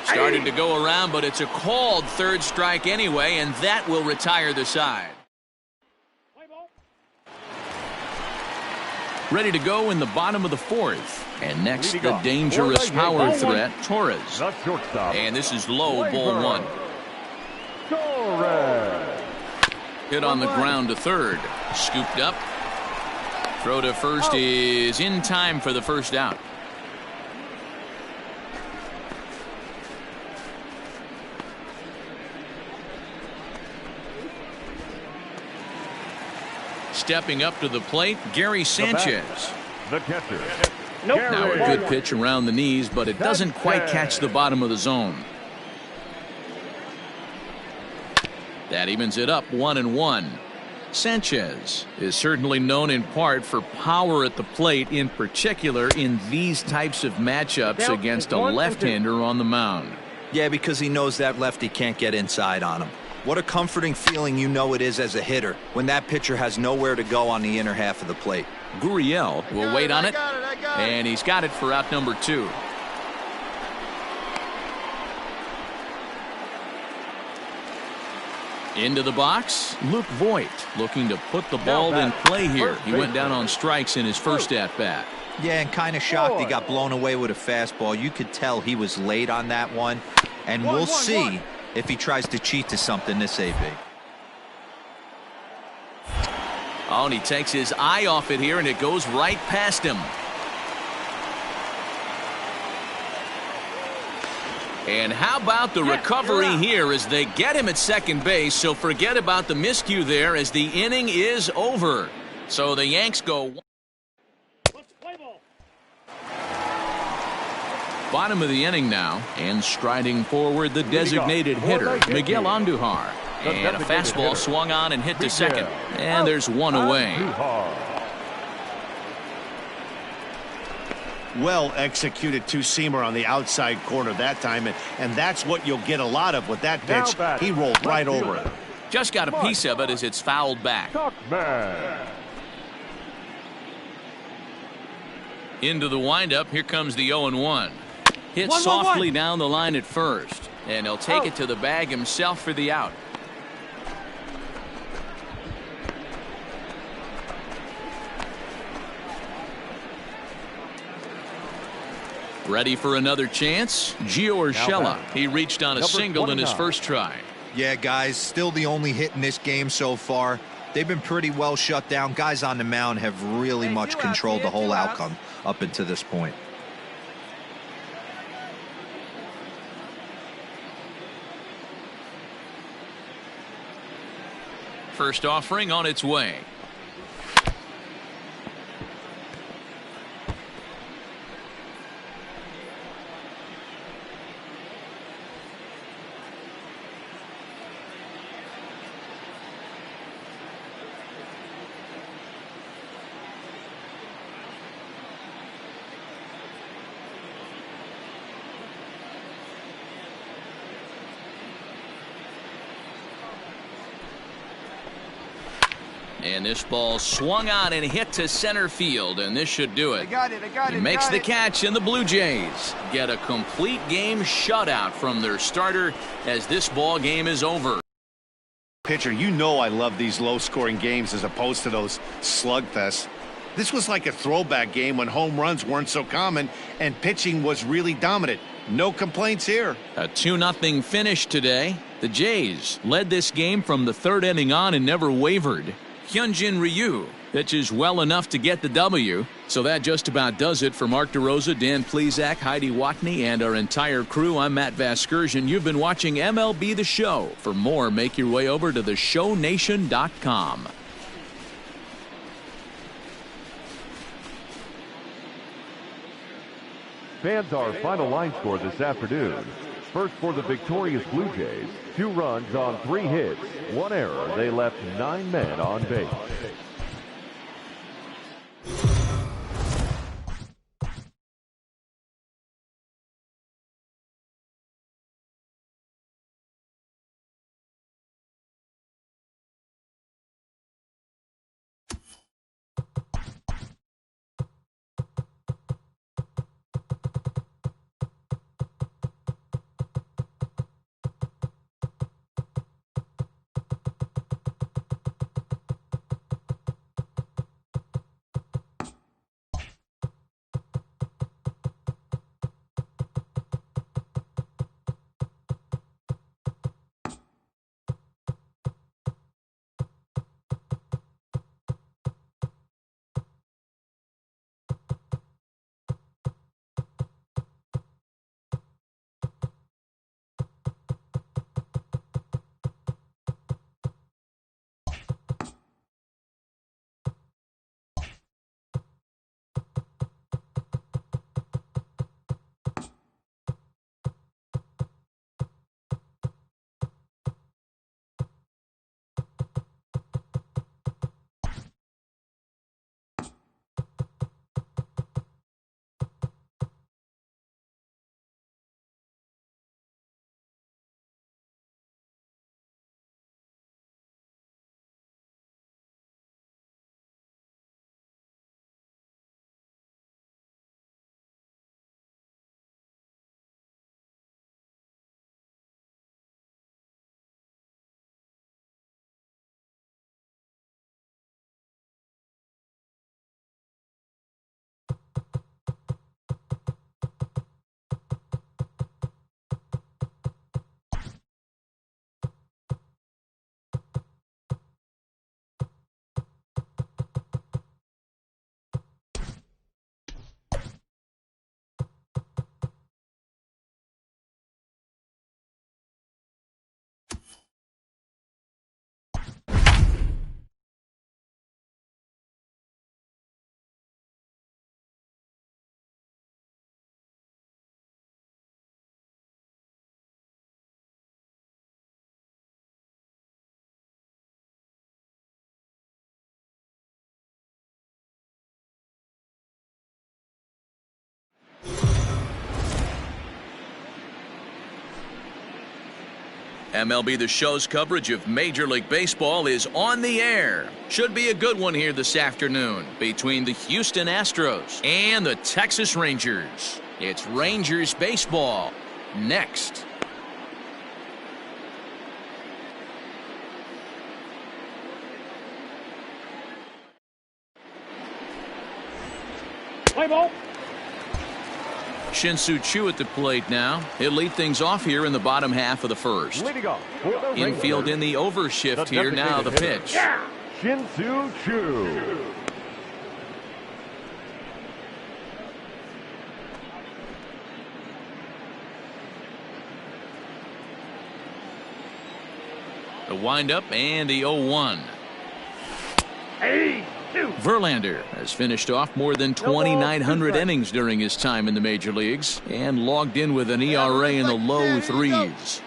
Speaker 1: Started to go around, but it's a called third strike anyway, and that will retire the side. Ready to go in the bottom of the 4th. And next, the dangerous power threat, Torres. And this is low, ball 1.
Speaker 3: Torres.
Speaker 1: Hit on the ground to third. Scooped up. Throw to first is in time for the first out. stepping up to the plate, Gary Sanchez.
Speaker 3: The catcher.
Speaker 6: Nope.
Speaker 1: Now a good pitch around the knees, but it doesn't quite catch the bottom of the zone. That evens it up 1-1. Sanchez is certainly known in part for power at the plate, in particular in these types of matchups against a left-hander on the mound.
Speaker 4: Yeah, because he knows that lefty can't get inside on him. What a comforting feeling you know it is as a hitter when that pitcher has nowhere to go on the inner half of the plate.
Speaker 1: Gurriel will wait on it, and he's got it for out number 2. Into the box, Luke Voigt looking to put the ball in play here. He went down on strikes in his first at-bat.
Speaker 4: Yeah, and kind of shocked he got blown away with a fastball. You could tell he was late on that one, and we'll see if he tries to cheat to something this AB.
Speaker 1: Oh, and he takes his eye off it here, and it goes right past him. And how about the recovery here as they get him at second base, so forget about the miscue there as the inning is over. So the Yanks go. Bottom of the inning now, and striding forward the designated hitter, Miguel Andujar. And a fastball swung on and hit to second. And there's one away.
Speaker 2: Well executed two-seamer on the outside corner that time, and that's what you'll get a lot of with that pitch. He rolled right over it.
Speaker 1: Just got a piece of it as it's fouled back. Into the windup, here comes the 0-1. Hit softly down the line at first, and he'll take it to the bag himself for the out. Ready for another chance? Gio Urshela. He reached on a single in his first try.
Speaker 4: Yeah, guys, still the only hit in this game so far. They've been pretty well shut down. Guys on the mound have really much controlled the whole outcome up until this point.
Speaker 1: First offering on its way. And this ball swung on and hit to center field, and this should do it. He makes the catch, and the Blue Jays get a complete game shutout from their starter as this ball game is over.
Speaker 2: Pitcher, you know I love these low-scoring games as opposed to those slugfests. This was like a throwback game when home runs weren't so common and pitching was really dominant. No complaints here.
Speaker 1: A 2-0 finish today. The Jays led this game from the third inning on and never wavered. Hyunjin Ryu pitches well enough to get the W. So that just about does it for Mark DeRosa, Dan Plesac, Heidi Watney, and our entire crew. I'm Matt Vasgersian. You've been watching MLB The Show. For more, make your way over to theshownation.com.
Speaker 3: Fans, our final line score this afternoon. First for the victorious Blue Jays, 2 runs on 3 hits, 1 error. They left 9 men on base.
Speaker 1: MLB The Show's coverage of Major League Baseball is on the air. Should be a good one here this afternoon between the Houston Astros and the Texas Rangers. It's Rangers baseball next.
Speaker 6: Play ball.
Speaker 1: Shin-Soo Choo at the plate now. He'll lead things off here in the bottom half of the first. Infield in the overshift here now the pitch.
Speaker 3: Shin-Soo Choo.
Speaker 1: The windup and the 0-1. Verlander has finished off more than 2,900 innings during his time in the major leagues and logged in with an ERA in the low threes.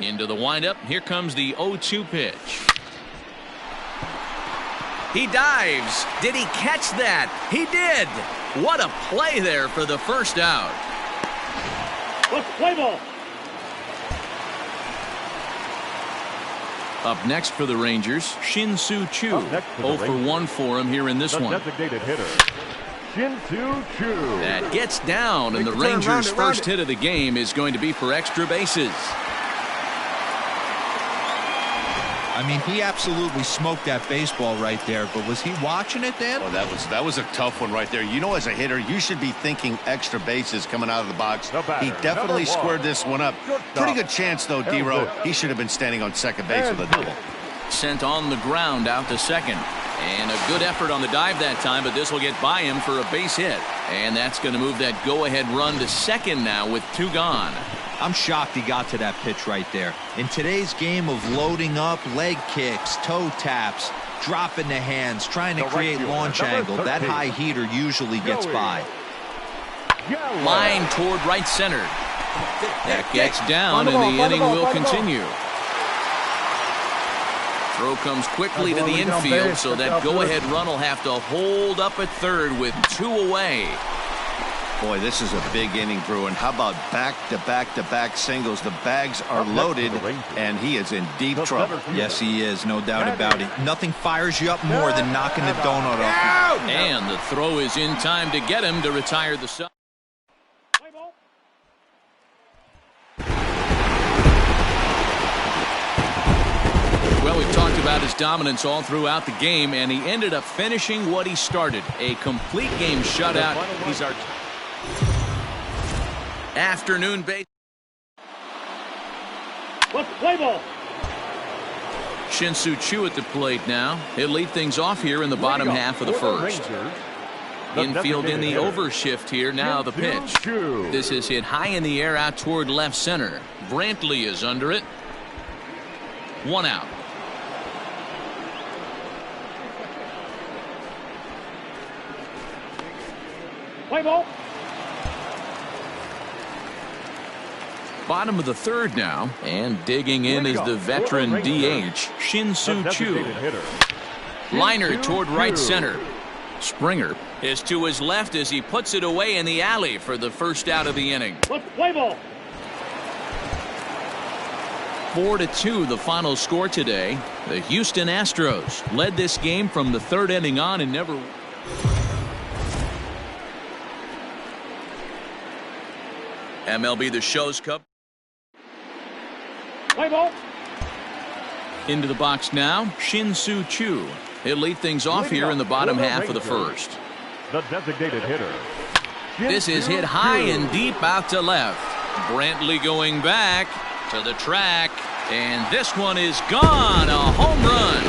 Speaker 1: Into the windup. Here comes the 0-2 pitch. He dives. Did he catch that? He did. What a play there for the first out.
Speaker 6: Let's play ball.
Speaker 1: Up next for the Rangers, Shin-Soo Choo. 0 for 1 for him here in this one.
Speaker 3: Designated hitter, Shin-Soo Choo.
Speaker 1: That gets down, and the Rangers' first hit of the game is going to be for extra bases.
Speaker 4: I mean, he absolutely smoked that baseball right there, but was he watching it, Dan?
Speaker 2: Well, that was a tough one right there. You know, as a hitter, you should be thinking extra bases coming out of the box. He definitely squared this one up. Pretty good chance, though, D-Row. He should have been standing on second base with a double.
Speaker 1: Sent on the ground out to second. And a good effort on the dive that time, but this will get by him for a base hit. And that's going to move that go-ahead run to second now with 2 gone.
Speaker 4: I'm shocked he got to that pitch right there. In today's game of loading up, leg kicks, toe taps, dropping the hands, trying to create launch angle, that high heater usually gets by.
Speaker 1: Line toward right center. That gets down, and the inning will continue. Throw comes quickly to the infield, so that go-ahead run will have to hold up at third with 2 away.
Speaker 2: Boy, this is a big inning, Drew. And how about back-to-back-to-back singles? The bags are loaded, and he is in deep trouble.
Speaker 4: Yes, he is, no doubt about it. Nothing fires you up more than knocking the donut off.
Speaker 1: And the throw is in time to get him to retire the side. Well, we've talked about his dominance all throughout the game, and he ended up finishing what he started. A complete game shutout. He's our afternoon base.
Speaker 6: Let's play ball.
Speaker 1: Shin-Soo Choo at the plate now. He'll lead things off here in the bottom half of the first. Infield in the overshift here now the pitch. This is hit high in the air out toward left center. Brantley is under it. 1 out.
Speaker 6: Play ball.
Speaker 1: Bottom of the third now, and digging in is the veteran DH, Shin-Soo Choo. Liner toward right center. Springer is to his left as he puts it away in the alley for the first out of the inning.
Speaker 6: Let's play ball.
Speaker 1: 4-2 the final score today. The Houston Astros led this game from the third inning on and never. MLB The Show's Cup.
Speaker 6: Play ball.
Speaker 1: Into the box now, Shin-Soo Choo. He'll lead things off here in the bottom half of the first.
Speaker 3: The designated hitter.
Speaker 1: This is hit high and deep out to left. Brantley going back to the track, and this one is gone. A home run.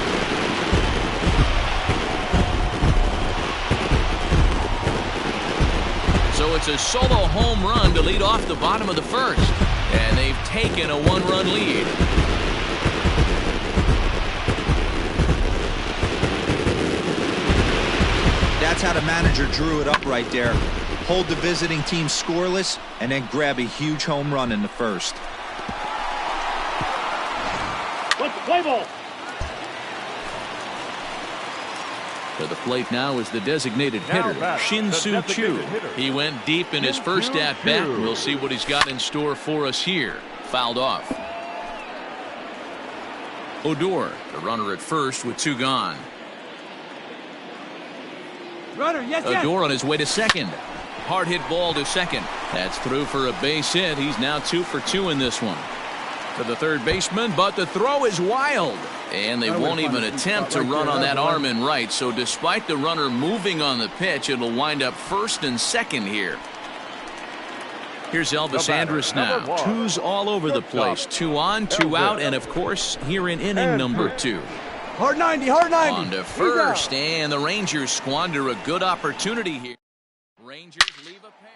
Speaker 1: So it's a solo home run to lead off the bottom of the first, and they've taken a 1-run lead.
Speaker 4: That's how the manager drew it up right there. Hold the visiting team scoreless and then grab a huge home run in the first.
Speaker 6: Let's play ball.
Speaker 1: To the plate now is the designated hitter, Shin-Soo Choo. He went deep in his first at-bat. We'll see what he's got in store for us here. Fouled off. Odor, the runner at first with 2 gone.
Speaker 9: Runner, yes, yes.
Speaker 1: Odor on his way to second. Hard hit ball to second. That's through for a base hit. He's now 2 for 2 in this one. To the third baseman, but the throw is wild. And they won't even attempt to run on that arm in right. So despite the runner moving on the pitch, it'll wind up first and second here. Here's Elvis Andrus now. 2s all over the place. 2 on, 2 out, and of course here in inning number 2.
Speaker 9: Hard 90, hard 90.
Speaker 1: On to first, and the Rangers squander a good opportunity here. Rangers leave a pair.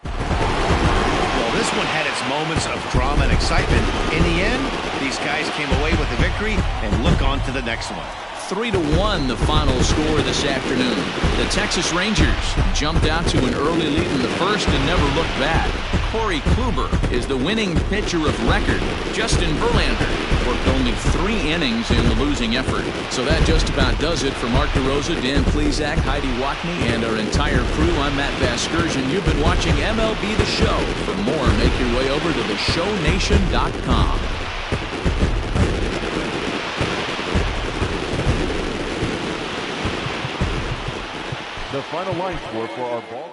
Speaker 2: Well, this one had its moments of drama and excitement. In the end, these guys came away with the victory and look on to the next one.
Speaker 1: 3-1 the final score this afternoon. The Texas Rangers jumped out to an early lead in the first and never looked back. Corey Kluber is the winning pitcher of record. Justin Verlander worked only 3 innings in the losing effort. So that just about does it for Mark DeRosa, Dan Plesac, Heidi Watney, and our entire crew. I'm Matt Vasgersian. You've been watching MLB The Show. For more, make your way over to theshownation.com.
Speaker 3: The final line score for our ball.